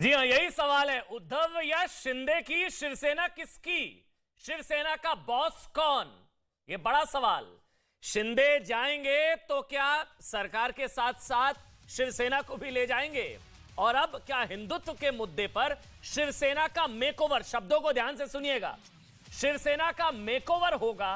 जी हाँ, यही सवाल है। उद्धव या शिंदे की शिवसेना किसकी? शिवसेना का बॉस कौन? ये बड़ा सवाल। शिंदे जाएंगे तो क्या सरकार के साथ साथ शिवसेना को भी ले जाएंगे? और अब क्या हिंदुत्व के मुद्दे पर शिवसेना का मेकओवर, शब्दों को ध्यान से सुनिएगा, शिवसेना का मेकओवर होगा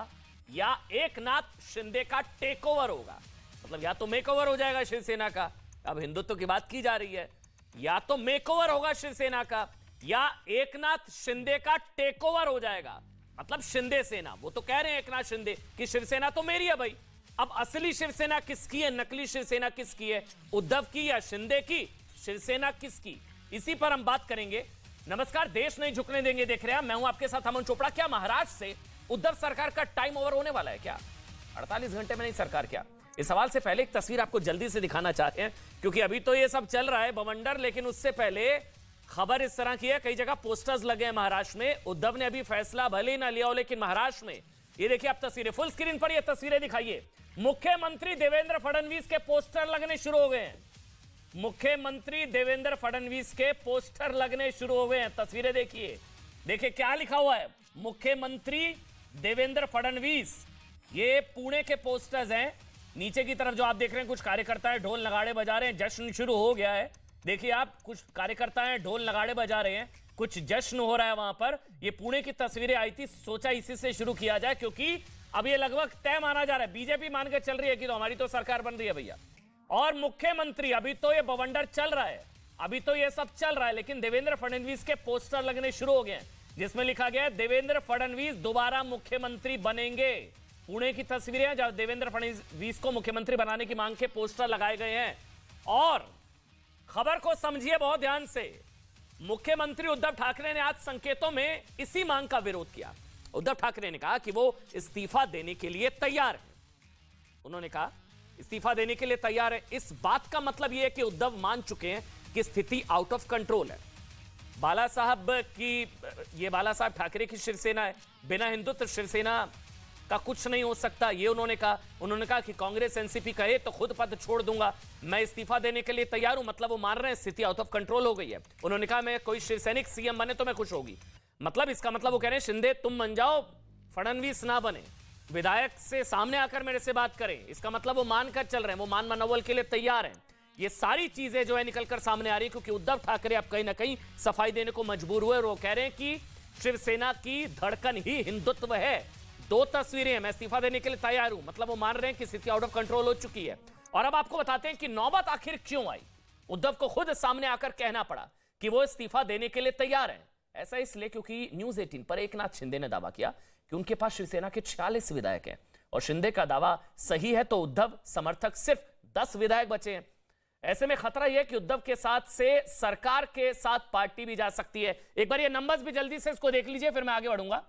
या एकनाथ शिंदे का टेकओवर होगा? मतलब या तो मेकओवर हो जाएगा शिवसेना का, अब हिंदुत्व की बात की जा रही है, या तो मेकओवर होगा शिवसेना का या एकनाथ शिंदे का टेकओवर हो जाएगा। मतलब शिंदे सेना, वो तो कह रहे हैं एकनाथ शिंदे कि शिवसेना तो मेरी है भाई। अब असली शिवसेना किसकी है, नकली शिवसेना किसकी है? उद्धव की या शिंदे की? शिवसेना किसकी? इसी पर हम बात करेंगे। नमस्कार, देश नहीं झुकने देंगे देख रहे हैं, मैं हूं आपके साथ अमन चोपड़ा। क्या महाराष्ट्र से उद्धव सरकार का टाइम ओवर होने वाला है क्या? 48 घंटे में नहीं सरकार क्या? इस सवाल से पहले एक तस्वीर आपको जल्दी से दिखाना चाहते हैं, क्योंकि अभी तो ये सब चल रहा है बवंडर, लेकिन उससे पहले खबर इस तरह की है, कई जगह पोस्टर्स लगे हैं महाराष्ट्र में। उद्धव ने अभी फैसला भले ही ना लिया हो, लेकिन महाराष्ट्र में ये देखिए आप तस्वीरें, फुल स्क्रीन पर ये तस्वीरें दिखाइए। मुख्यमंत्री देवेंद्र फडणवीस के पोस्टर लगने शुरू हो गए हैं। मुख्यमंत्री देवेंद्र फडणवीस के पोस्टर लगने शुरू हो गए हैं। तस्वीरें देखिए, देखिए क्या लिखा हुआ है, मुख्यमंत्री देवेंद्र फडणवीस। ये पुणे के पोस्टर्स हैं। नीचे की तरफ जो आप देख रहे हैं, कुछ कार्यकर्ता है ढोल नगाड़े बजा रहे हैं, जश्न शुरू हो गया है। देखिए आप, कुछ कार्यकर्ता हैं ढोल नगाड़े बजा रहे हैं, कुछ जश्न हो रहा है वहां पर। ये पुणे की तस्वीरें आई थी, सोचा इसी से शुरू किया जाए, क्योंकि अब ये लगभग तय माना जा रहा है, बीजेपी मान के चल रही है कि तो हमारी तो सरकार बन रही है भैया। और मुख्यमंत्री, अभी तो ये बवंडर चल रहा है, अभी तो ये सब चल रहा है, लेकिन देवेंद्र फडणवीस के पोस्टर लगने शुरू हो गए हैं, जिसमें लिखा गया है देवेंद्र फडणवीस दोबारा मुख्यमंत्री बनेंगे। पुणे की तस्वीरें हैं जहां देवेंद्र फडणवीस को मुख्यमंत्री बनाने की मांग के पोस्टर लगाए गए हैं। और खबर को समझिए बहुत ध्यान से, मुख्यमंत्री उद्धव ठाकरे ने आज संकेतों में इसी मांग का विरोध किया। उद्धव ठाकरे ने कहा कि वो इस्तीफा देने के लिए तैयार है। उन्होंने कहा इस्तीफा देने के लिए तैयार है। इस बात का मतलब यह है कि उद्धव मान चुके हैं कि स्थिति आउट ऑफ कंट्रोल है। बाला साहब ठाकरे की शिवसेना है, बिना हिंदुत्व शिवसेना का कुछ नहीं हो सकता, ये उन्होंने कहा। उन्होंने कहा कि कांग्रेस एनसीपी कहे तो खुद पद छोड़ दूंगा, मैं इस्तीफा देने के लिए तैयार हूं। मतलब वो मान रहे हैं स्थिति आउट ऑफ कंट्रोल हो गई है। उन्होंने कहा मैं कोई शिवसैनिक सीएम बने तो मैं खुश होगी। मतलब इसका मतलब वो कह रहे हैं शिंदे तुम बन जाओ, फडणवीस ना बने, विधायक से सामने आकर मेरे से बात करें। इसका मतलब वो मानकर चल रहे हैं, वो मान मनोबल के लिए तैयार हैं। ये सारी चीजें जो है निकलकर सामने आ रही है, क्योंकि उद्धव ठाकरे अब कहीं ना कहीं सफाई देने को मजबूर हुए और वो कह रहे हैं कि शिवसेना की धड़कन ही हिंदुत्व है। दो तस्वीरें हैं, मैं इस्तीफा देने के लिए तैयार हूं, मतलब वो मान रहे हैं कि स्थिति आउट ऑफ कंट्रोल हो चुकी है। और अब आपको बताते हैं कि नौबत आखिर क्यों आई। उद्धव को खुद सामने आकर कहना पड़ा कि वो इस्तीफा देने के लिए तैयार हैं। ऐसा इसलिए क्योंकि न्यूज 18 पर एकनाथ शिंदे ने दावा किया कि उनके पास शिवसेना के 46 विधायक हैं, और शिंदे का दावा सही है तो उद्धव समर्थक सिर्फ 10 विधायक बचे हैं। ऐसे में खतरा यह है कि उद्धव के साथ से सरकार के साथ पार्टी भी जा सकती है। एक बार ये नंबर्स भी जल्दी से इसको देख लीजिए, फिर मैं आगे बढ़ूंगा।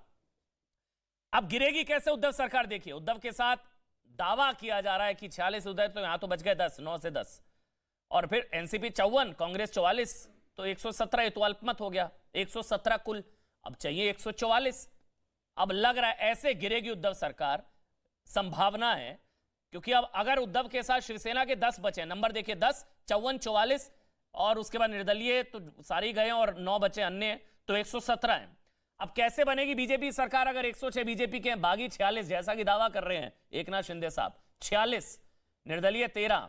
अब गिरेगी कैसे उद्धव सरकार, देखिए। उद्धव के साथ दावा किया जा रहा है कि 46 विधायक, तो यहां तो बच गए 10, 9 से 10, और फिर एनसीपी 54, कांग्रेस 44, तो 117, ये तो अल्पमत हो गया, 117 कुल, अब चाहिए 144। अब लग रहा है ऐसे गिरेगी उद्धव सरकार, संभावना है, क्योंकि अब अगर उद्धव के साथ शिवसेना के 10 बचे, नंबर देखिए 10, 54, 44, और उसके बाद निर्दलीय तो सारे गए और 9 बचे अन्य, तो 117 है। अब कैसे बनेगी बीजेपी सरकार अगर 106 बीजेपी के बागी 46, जैसा कि दावा कर रहे हैं एकनाथ शिंदे साहब, 46, निर्दलीय 13,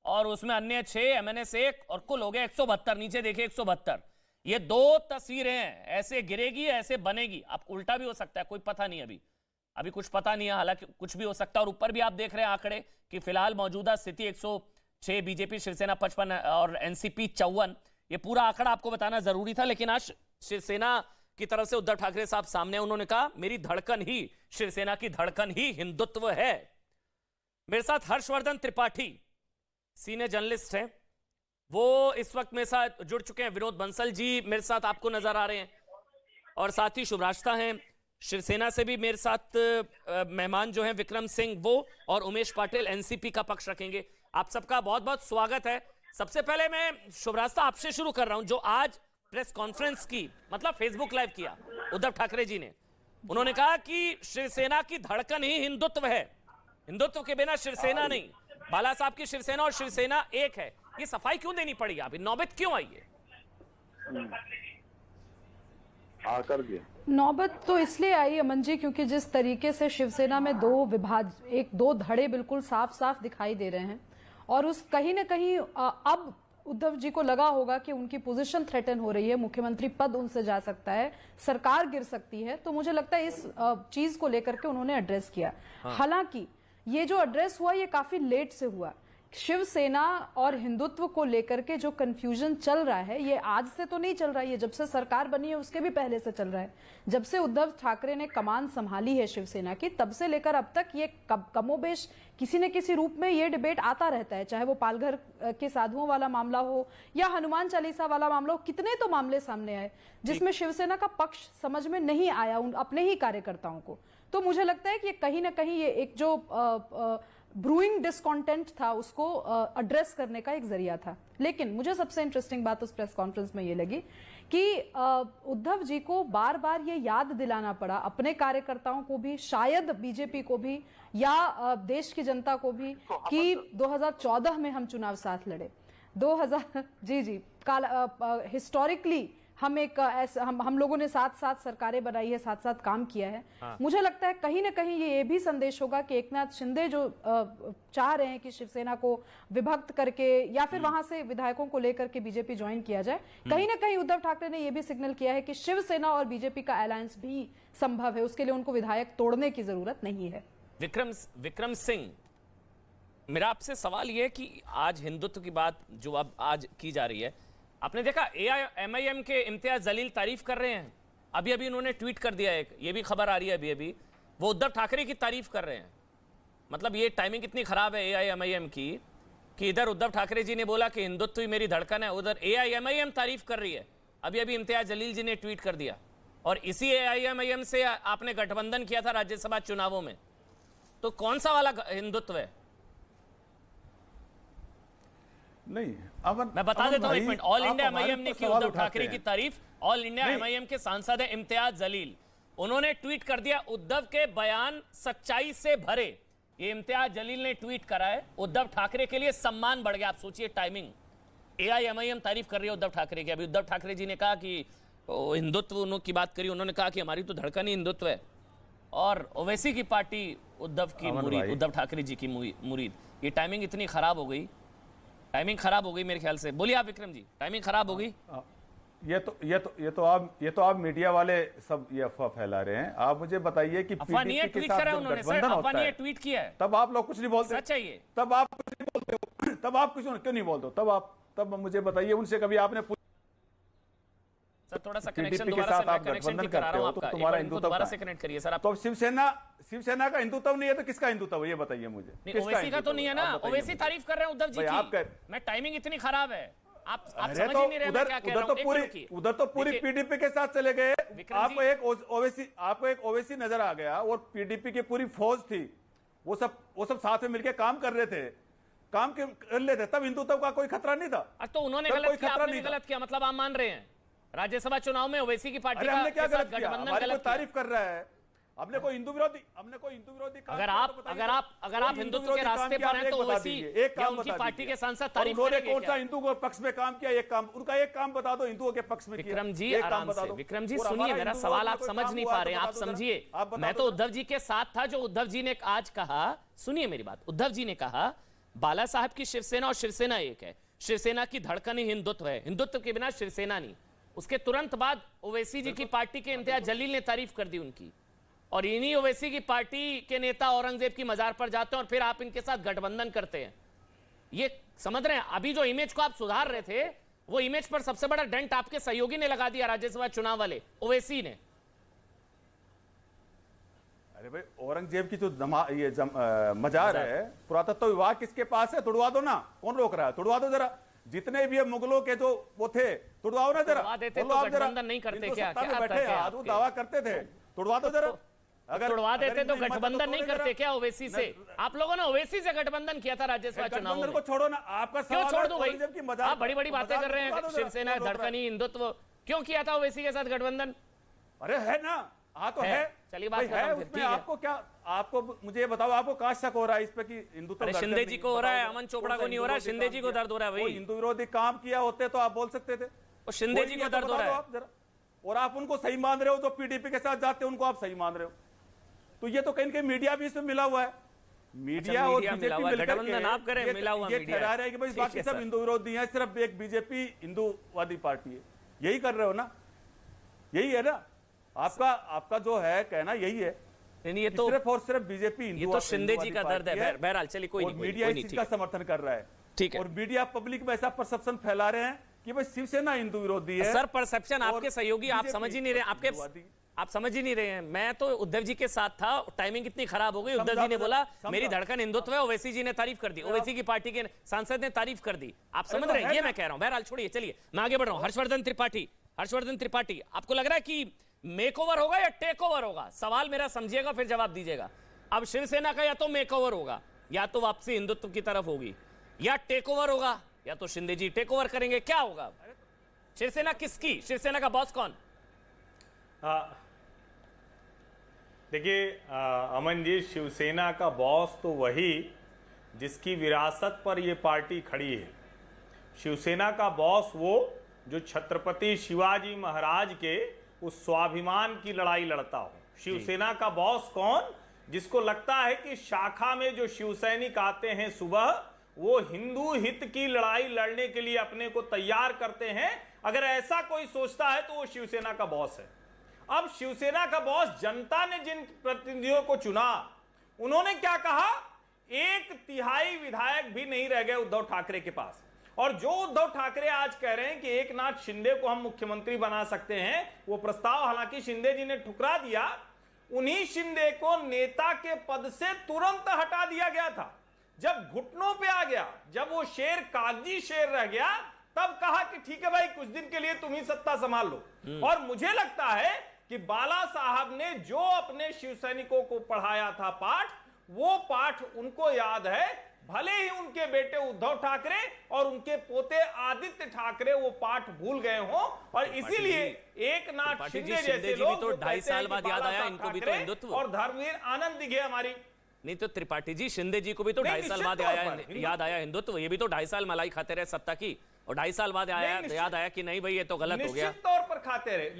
और उसमें अन्य 6, एमएनएस 1, और कुल हो गया 172। नीचे देखिए 172। ये दो तस्वीरें हैं, ऐसे गिरेगी ऐसे बनेगी। अब उल्टा भी हो सकता है, कोई पता नहीं, अभी कुछ पता नहीं है, हालांकि कुछ भी हो सकता है। और ऊपर भी आप देख रहे हैं आंकड़े कि फिलहाल मौजूदा स्थिति 106 बीजेपी, शिवसेना 55 और एनसीपी 54। ये पूरा आंकड़ा आपको बताना जरूरी था, लेकिन आज शिवसेना की तरफ से उद्धव ठाकरे साहब सामने, उन्होंने कहा मेरी धड़कन ही, शिवसेना की धड़कन ही हिंदुत्व है। मेरे साथ हर्षवर्धन त्रिपाठी सीनियर जर्नलिस्ट हैं, वो इस वक्त मेरे साथ जुड़ चुके हैं। विनोद बंसल जी मेरे साथ आपको नजर आ रहे हैं, और साथ ही शुभराष्ट्र हैं शिवसेना से भी मेरे साथ मेहमान जो हैं, विक्रम सिंह वो, और उमेश पाटिल एनसीपी का पक्ष रखेंगे। आप सबका बहुत बहुत स्वागत है। सबसे पहले मैं शुभराष्ट्र आपसे शुरू कर रहा हूं, जो आज प्रेस कॉन्फ्रेंस की, मतलब फेसबुक लाइव किया उद्धव ठाकरे जी ने। उन्होंने कहा कि शिवसेना की धड़कन ही हिंदुत्व है, हिंदुत्व के बिना शिवसेना नहीं। बाला साहब की शिवसेना और शिवसेना एक है। ये सफाई क्यों देनी पड़ी, अभी नौबत क्यों आई है? आकर के नौबत तो इसलिए आई अमन जी क्योंकि जिस तरीके से शिवसेना में दो धड़े बिल्कुल साफ साफ दिखाई दे रहे हैं और उस कहीं ना कहीं अब उद्धव जी को लगा होगा कि उनकी पोजीशन थ्रेटन हो रही है, मुख्यमंत्री पद उनसे जा सकता है, सरकार गिर सकती है। तो मुझे लगता है इस चीज को लेकर के उन्होंने एड्रेस किया। हालांकि ये जो एड्रेस हुआ ये काफी लेट से हुआ। शिवसेना और हिंदुत्व को लेकर के जो कंफ्यूजन चल रहा है ये आज से तो नहीं चल रहा है, ये जब से सरकार बनी है उसके भी पहले से चल रहा है। जब से उद्धव ठाकरे ने कमान संभाली है शिवसेना की तब से लेकर अब तक ये कमोबेश किसी न किसी रूप में ये डिबेट आता रहता है, चाहे वो पालघर के साधुओं वाला मामला हो या हनुमान चालीसा वाला मामला हो। कितने तो मामले सामने आए जिसमें शिवसेना का पक्ष समझ में नहीं आया उन अपने ही कार्यकर्ताओं को। तो मुझे लगता है कि कहीं ना कहीं ये एक जो ब्रूइंग डिस्कॉन्टेंट था उसको एड्रेस करने का एक जरिया था। लेकिन मुझे सबसे इंटरेस्टिंग बात उस प्रेस कॉन्फ्रेंस में ये लगी कि उद्धव जी को बार बार ये याद दिलाना पड़ा अपने कार्यकर्ताओं को भी, शायद बीजेपी को भी या देश की जनता को भी कि 2014 में हम चुनाव साथ लड़े। 2000 जी हिस्टोरिकली हम लोगों ने साथ साथ सरकारें बनाई है, साथ साथ काम किया है। मुझे लगता है कहीं ना कहीं ये भी संदेश होगा कि एकनाथ शिंदे जो चाह रहे हैं कि शिवसेना को विभक्त करके या फिर वहां से विधायकों को लेकर के बीजेपी ज्वाइन किया जाए, कहीं ना कहीं उद्धव ठाकरे ने यह भी सिग्नल किया है कि शिवसेना और बीजेपी का अलायंस भी संभव है, उसके लिए उनको विधायक तोड़ने की जरूरत नहीं है। विक्रम सिंह, मेरा आपसे सवाल यह है कि आज हिंदुत्व की बात जो अब आज की जा रही है, आपने देखा AIMIM के इम्तियाज जलील तारीफ कर रहे हैं। अभी अभी उन्होंने ट्वीट कर दिया, एक ये भी खबर आ रही है अभी अभी, वो उद्धव ठाकरे की तारीफ कर रहे हैं। मतलब ये टाइमिंग इतनी खराब है AIMIM की कि इधर उद्धव ठाकरे जी ने बोला कि हिंदुत्व ही मेरी धड़कन है, उधर AIMIM तारीफ कर रही है। अभी अभी इम्तियाज जलील जी ने ट्वीट कर दिया और इसी AIMIM से आपने गठबंधन किया था राज्यसभा चुनावों में। तो कौन सा वाला हिंदुत्व है? नहीं मैं बता देता हूं, एक मिनट। ऑल इंडिया MIM ने की उद्धव ठाकरे की तारीफ। ऑल इंडिया MIM के सांसद है इम्तियाज जलील, उन्होंने ट्वीट कर दिया उद्धव के बयान सच्चाई से भरे। ये इम्तियाज जलील ने ट्वीट करा है। उद्धव ठाकरे के लिए सम्मान बढ़ गया। आप सोचिए टाइमिंग, AIMIM तारीफ कर रही है उद्धव ठाकरे की। अभी उद्धव ठाकरे जी ने कहा कि हिंदुत्व की बात करी, उन्होंने कहा कि हमारी तो धड़कन ही हिंदुत्व है। और ओवैसी की पार्टी उद्धव की मुरीद, उद्धव ठाकरे जी की मुरीद। ये टाइमिंग इतनी खराब हो गई, टाइमिंग खराब हो गई मेरे ख्याल से। बोलिए आप विक्रम जी, टाइमिंग खराब हो गई। ये तो आप मीडिया वाले सब ये अफवाह फैला रहे हैं। आप मुझे बताइए कि पीडीपी के साथ जब गठबंधन होता है, ट्वीट किया है, तब आप लोग कुछ नहीं बोलते। सच चाहिए तब आप कुछ नहीं बोलते हो, तब आप कुछ क्यों नहीं बोलते हो? तब मुझे बताइए, उनसे कभी आपने सर थोड़ा सा कनेक्शन दोबारा से, मैं कनेक्शन ठीक करा रहा हूं आपका, तुम्हारा हिंदुत्व दोबारा से कनेक्ट करिए सर आप। तो शिवसेना का हिंदुत्व नहीं है तो किसका हिंदुत्व है ये बताइए मुझे। ओवैसी का तो नहीं है ना, ओवैसी तारीफ कर रहे हैं उद्धव जी की। मैं टाइमिंग इतनी खराब है, आप समझ ही नहीं रहे मैं क्या कह रहा हूं। उधर तो पूरी पीडीपी के साथ चले गए। आपको एक ओवैसी नजर आ गया और पीडीपी की पूरी फौज थी, वो सब साथ में मिलकर काम कर रहे थे, काम कर लेते, तब हिंदुत्व का कोई खतरा नहीं था। तो उन्होंने गलत किया, आपने गलत किया, मतलब आप मान रहे हैं राज्यसभा चुनाव में ओवैसी की पार्टी का क्या गलत किया? हमारी कोई तारीफ कर रहा है, हमने कोई हिंदू विरोधी अगर आप हिंदुत्व के रास्ते पर हैं तो ओवैसी या उनकी पार्टी के सांसद तारीफ करेंगे। कौन सा हिंदू के पक्ष में काम किया? उनका एक काम बता दो हिंदुओं के पक्ष में। विक्रम जी आराम से, विक्रम जी सुनिए, मेरा सवाल आप समझ नहीं पा रहे हैं, आप समझिए। मैं तो उद्धव जी के साथ था जो उद्धव जी ने आज कहा। सुनिए मेरी बात, उद्धव जी ने कहा बाला साहब की शिवसेना और शिवसेना एक है, शिवसेना की धड़कन ही हिंदुत्व है, हिंदुत्व के बिना शिवसेना नहीं। उसके तुरंत बाद ओवैसी जी की पार्टी के इम्तियाज जलील ने तारीफ कर दी उनकी, और इन्हीं ओवैसी की पार्टी के नेता औरंगजेब की मजार पर जाते हैं और फिर आप इनके साथ गठबंधन करते हैं। ये समझ रहे हैं? अभी जो इमेज को आप सुधार रहे थे, वो इमेज पर सबसे बड़ा डेंट आपके सहयोगी ने लगा दिया, राज्यसभा चुनाव वाले ओवैसी ने। अरे भाई, औरंगजेब की जो मजार है, पुरातत्व विभाग किसके पास है? तुड़वा दो ना, कौन रोक रहा है? तुड़वा दो जरा। जितने भी मुगलों के जो वो थे, तुड़वाओ ना जरा। गठबंधन नहीं करते क्या? बैठे वो दावा करते थे, तुड़वा दो जरा। अगर तुड़वा देते तो गठबंधन नहीं करते क्या ओवैसी से? आप लोगों ने ओवैसी से गठबंधन किया था राज्यसभा चुनाव में। को छोड़ो ना, आपका क्यों छोड़ दो भाई? आप बड़ी बड़ी बातें कर रहे हैं, शिवसेना धड़कनी हिंदुत्व, क्यों किया था ओवैसी के साथ गठबंधन? अरे है ना, हाँ तो है। चलिए बात है उसमें। आपको क्या, आपको मुझे बताओ, आपको कहाँ शक हो रहा है इस पे कि हिंदुत्व? शिंदे जी को हो रहा है, अमन चोपड़ा को नहीं हो रहा है, शिंदे जी को दर्द हो रहा है भाई। हिंदू विरोधी काम किया होते तो आप बोल सकते थे। वो शिंदे जी को दर्द हो रहा है आप जरा, और आप उनको सही मान रहे हो, जो पीडीपी के साथ जाते हैं उनको आप सही मान रहे हो। तो ये तो कहीं कहीं मीडिया भी इसमें मिला हुआ है। मीडिया और बीजेपी मिलकर के आप करें मिला हुआ ये ठहरा रहे हैं कि भाई बाकी सब हिंदू विरोधी हैं, सिर्फ एक बीजेपी हिंदूवादी पार्टी है। यही कर रहे हो ना, यही है ना आपका जो है कहना, यही है। नहीं, ये तो सिर्फ और सिर्फ बीजेपी ये तो शिंदे जी का दर्द है। बहरहाल चलिए, कोई नहीं, मीडिया इस चीज का समर्थन कर रहा है। ठीक है, और मीडिया पब्लिक में ऐसा परसेप्शन फैला रहे हैं कि भाई शिवसेना हिंदू विरोधी है। सर परसेप्शन आपके सहयोगी आप समझ ही नहीं रहे, आप समझ ही नहीं रहे हैं। मैं तो उद्धव जी के साथ था, टाइमिंग इतनी खराब हो गई, उद्धव जी ने बोला मेरी धड़कन हिंदुत्व है, ओवैसी जी ने तारीफ कर दी, ओवैसी की पार्टी के सांसद ने तारीफ कर दी। आप समझ रहे हैं, ये मैं कह रहा हूं। बहरहाल छोड़िए, चलिए मैं आगे बढ़ रहा हूं। हर्षवर्धन त्रिपाठी, आपको लग रहा है कि मेकओवर होगा या टेक ओवर होगा? सवाल मेरा समझिएगा, फिर जवाब दीजिएगा। अब शिवसेना का या तो मेकओवर होगा, या तो वापसी हिंदुत्व की तरफ होगी, या टेक ओवर होगा, या तो शिंदे जी टेक ओवर करेंगे। क्या होगा? शिवसेना किसकी? शिवसेना का बॉस कौन? देखिए अमन जी, शिवसेना का बॉस तो वही जिसकी विरासत पर यह पार्टी खड़ी है। शिवसेना का बॉस वो जो छत्रपति शिवाजी महाराज के उस स्वाभिमान की लड़ाई लड़ता हो। शिवसेना का बॉस कौन? जिसको लगता है कि शाखा में जो शिवसैनिक आते हैं सुबह, वो हिंदू हित की लड़ाई लड़ने के लिए अपने को तैयार करते हैं। अगर ऐसा कोई सोचता है तो वो शिवसेना का बॉस है। अब शिवसेना का बॉस, जनता ने जिन प्रतिनिधियों को चुना, उन्होंने क्या कहा? 1/3 विधायक भी नहीं रह गए उद्धव ठाकरे के पास। और जो उद्धव ठाकरे आज कह रहे हैं कि एकनाथ शिंदे को हम मुख्यमंत्री बना सकते हैं, वो प्रस्ताव हालांकि शिंदे जी ने ठुकरा दिया। उन्हीं शिंदे को नेता के पद से तुरंत हटा दिया गया था। जब घुटनों पे आ गया, जब वो शेर कागजी शेर रह गया, तब कहा कि ठीक है भाई, कुछ दिन के लिए तुम ही सत्ता संभाल लो। और मुझे लगता है कि बाला साहब ने जो अपने शिव सैनिकों को पढ़ाया था पाठ, वो पाठ उनको याद है। भले ही उनके बेटे उद्धव ठाकरे और उनके पोते आदित्य ठाकरे वो पाठ भूल गए हों, और इसीलिए एकनाथ शिंदे जैसे लोग तो 2.5 साल बाद याद आया इनको भी तो हिंदुत्व, और धर्मवीर आनंद दिघे हमारी। नहीं तो त्रिपाठी जी, शिंदे जी को भी तो 2.5 साल बाद याद आया हिंदुत्व। ये भी तो 2.5 साल मलाई खाते रहे सत्ता की, और 2.5 साल बाद याद आया कि नहीं भाई ये तो गलत हो गया। निश्चित तौर पर खाते रहे,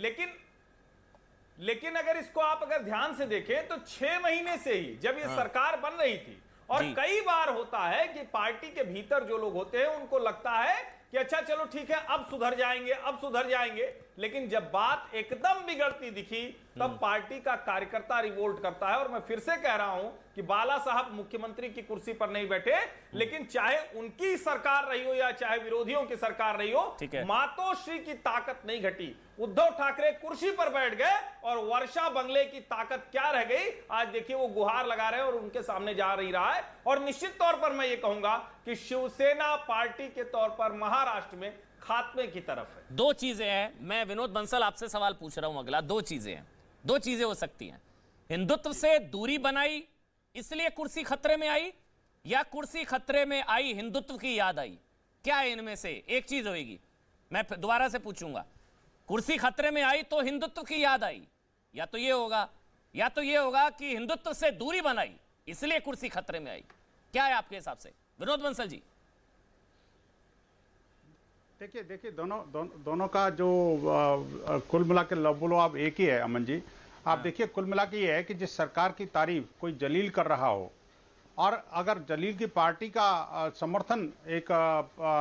लेकिन अगर इसको आप अगर ध्यान से देखें तो 6 महीने से ही जब ये सरकार बन रही थी, और कई बार होता है कि पार्टी के भीतर जो लोग होते हैं उनको लगता है कि अच्छा चलो ठीक है, अब सुधर जाएंगे, लेकिन जब बात एकदम बिगड़ती दिखी तब पार्टी का कार्यकर्ता रिवोल्ट करता है। और मैं फिर से कह रहा हूं कि बाला साहब मुख्यमंत्री की कुर्सी पर नहीं बैठे, लेकिन चाहे उनकी सरकार रही हो या चाहे विरोधियों की सरकार रही हो, मातोश्री की ताकत नहीं घटी। उद्धव ठाकरे कुर्सी पर बैठ गए और वर्षा बंगले की ताकत क्या रह गई? आज देखिए वो गुहार लगा रहे हैं और उनके सामने जा नहीं रहा है। और निश्चित तौर पर मैं ये कहूंगा कि शिवसेना पार्टी के तौर पर महाराष्ट्र में खात्मे की तरफ है। 2 चीजें हैं, मैं विनोद बंसल आपसे सवाल पूछ रहा हूं अगला। 2 चीजें हैं, 2 चीजें हो सकती हैं। हिंदुत्व से दूरी बनाई इसलिए कुर्सी खतरे में आई, या कुर्सी खतरे में आई हिंदुत्व की याद आई? क्या है इनमें से एक चीज होगी? मैं दोबारा से पूछूंगा, कुर्सी खतरे में आई तो हिंदुत्व की याद आई, या तो ये होगा कि हिंदुत्व से दूरी बनाई इसलिए कुर्सी खतरे में आई। क्या है आपके हिसाब से विनोद बंसल जी? देखिए दोनों का जो कुल मिला के बोलो आप एक ही है अमन जी। आप देखिए कुल मिला के ये है कि जिस सरकार की तारीफ कोई जलील कर रहा हो, और अगर जलील की पार्टी का समर्थन एक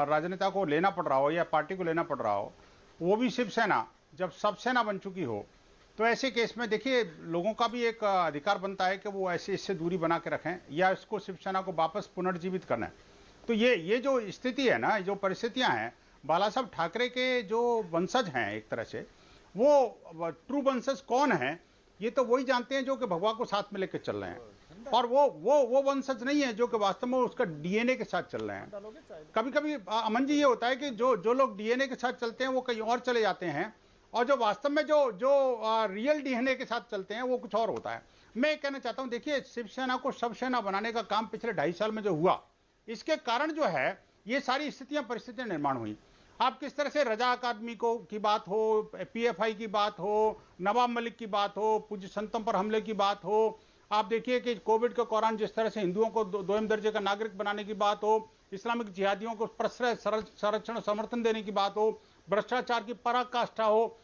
राजनेता को लेना पड़ रहा हो या पार्टी को लेना पड़ रहा हो, वो भी शिवसेना जब सब सेना बन चुकी हो, तो ऐसे केस में देखिए लोगों का भी एक अधिकार बनता है कि वो ऐसे इससे दूरी बना के रखें या इसको शिवसेना को वापस पुनर्जीवित करना है। तो ये जो स्थिति है ना, जो परिस्थितियां हैं, बाला साहब ठाकरे के जो वंशज हैं एक तरह से, वो ट्रू वंशज कौन है ये तो वही जानते हैं जो कि भगवा को साथ में लेकर चल रहे हैं, और वो वंशज नहीं है जो कि वास्तव में उसका डीएनए के साथ चल रहे हैं। कभी कभी अमन जी ये होता है कि जो लोग डीएनए के साथ चलते हैं वो कहीं और चले जाते हैं, और जो वास्तव में जो रियल डीएनए के साथ चलते हैं वो कुछ और होता है। मैं कहना चाहता हूं, देखिए शिवसेना को सब सेना बनाने का काम पिछले 2.5 साल में जो हुआ, इसके कारण जो है ये सारी परिस्थितियां निर्माण हुई। आप किस तरह से रजा अकादमी की बात हो, पीएफआई की बात हो, नवाब मलिक की बात हो, पूज्य संतों पर हमले की बात हो, आप देखिए कि कोविड के दौरान जिस तरह से हिंदुओं को 2म दर्जे का नागरिक बनाने की बात हो, इस्लामिक जिहादियों को प्रश्रय संरक्षण समर्थन देने की बात हो, भ्रष्टाचार की पराकाष्ठा हो,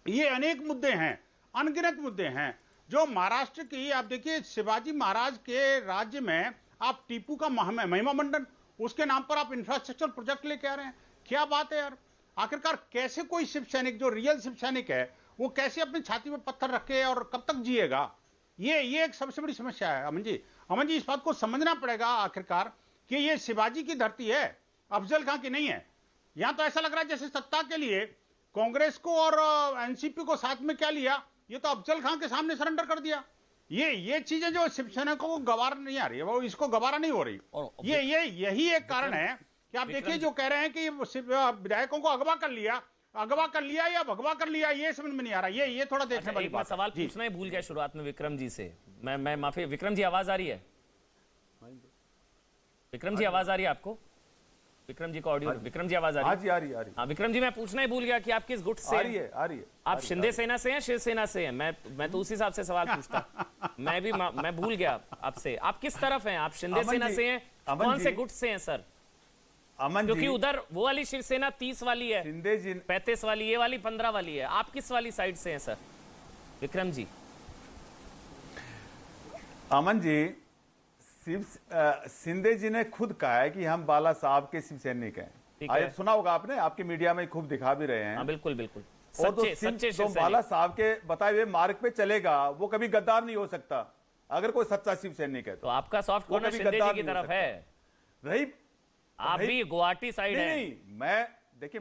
ये अनेक मुद्दे हैं, अनगिनत मुद्दे हैं। जो महाराष्ट्र की आप देखिए, शिवाजी महाराज के राज्य में आप टीपू का महिमा मंडन, उसके नाम पर आप इंफ्रास्ट्रक्चर प्रोजेक्ट लेके आ रहे हैं। क्या बात है यार। आखिरकार कैसे कोई शिव सैनिक जो रियल शिव सैनिक है वो कैसे अपनी छाती में पत्थर रखे और कब तक जिएगा? ये एक सबसे बड़ी समस्या है अमन जी इस बात को समझना पड़ेगा आखिरकार कि ये शिवाजी की धरती है, अफजल खां की नहीं है। यहां तो ऐसा लग रहा है जैसे सत्ता के लिए कांग्रेस को और एनसीपी को साथ में क्या लिया, ये तो अफजल खां के सामने सरेंडर कर दिया। ये चीजें जो शिवसेना को गवारा नहीं आ रही है, वो इसको गवारा नहीं हो रही। यही एक कारण है कि आप देखिए जो कह रहे हैं कि विधायकों को अगवा कर लिया या भगवा कर लिया, ये समझ में नहीं आ रहा। ये थोड़ा देखने वाली बात। सवाल पूछना ही भूल गया शुरुआत में विक्रम जी से। मैं माफी, विक्रम जी आवाज आ रही है? विक्रम जी आवाज आ रही है आपको? विक्रम जी को ऑडियो, विक्रम जी आवाज आ रही है? आ रही है। हाँ विक्रम जी, मैं पूछना ही भूल गया कि आप किस गुट से? आ रही है। आप शिंदे सेना से हैं, शिवसेना से हैं? मैं तो उसी हिसाब से सवाल पूछता। मैं भूल गया आपसे, आप किस तरफ हैं? आप शिंदे सेना से हैं? कौन से गुट से हैं सर? अमन क्योंकि उधर वो वाली शिवसेना 30 वाली है, शिंदे जी 35 वाली, ये वाली 15 वाली है। आप किस वाली साइड से हैं सर विक्रम जी? अमन जी, शिंदे जी ने खुद कहा है कि हम बाला साहब के शिव सैनिक हैं। आज सुना होगा आपने, आपके मीडिया में खूब दिखा भी रहे हैं। हाँ बिल्कुल बिल्कुल। और तो बाला साहब के बताए हुए मार्ग पे चलेगा वो कभी गद्दार नहीं हो सकता, अगर कोई सच्चा शिव सैनिक है तो आपका सॉफ्ट कॉर्नर शिंदे जी की तरफ है। रही आप भी गुवाहाटी साइड है। नहीं, मैं देखिए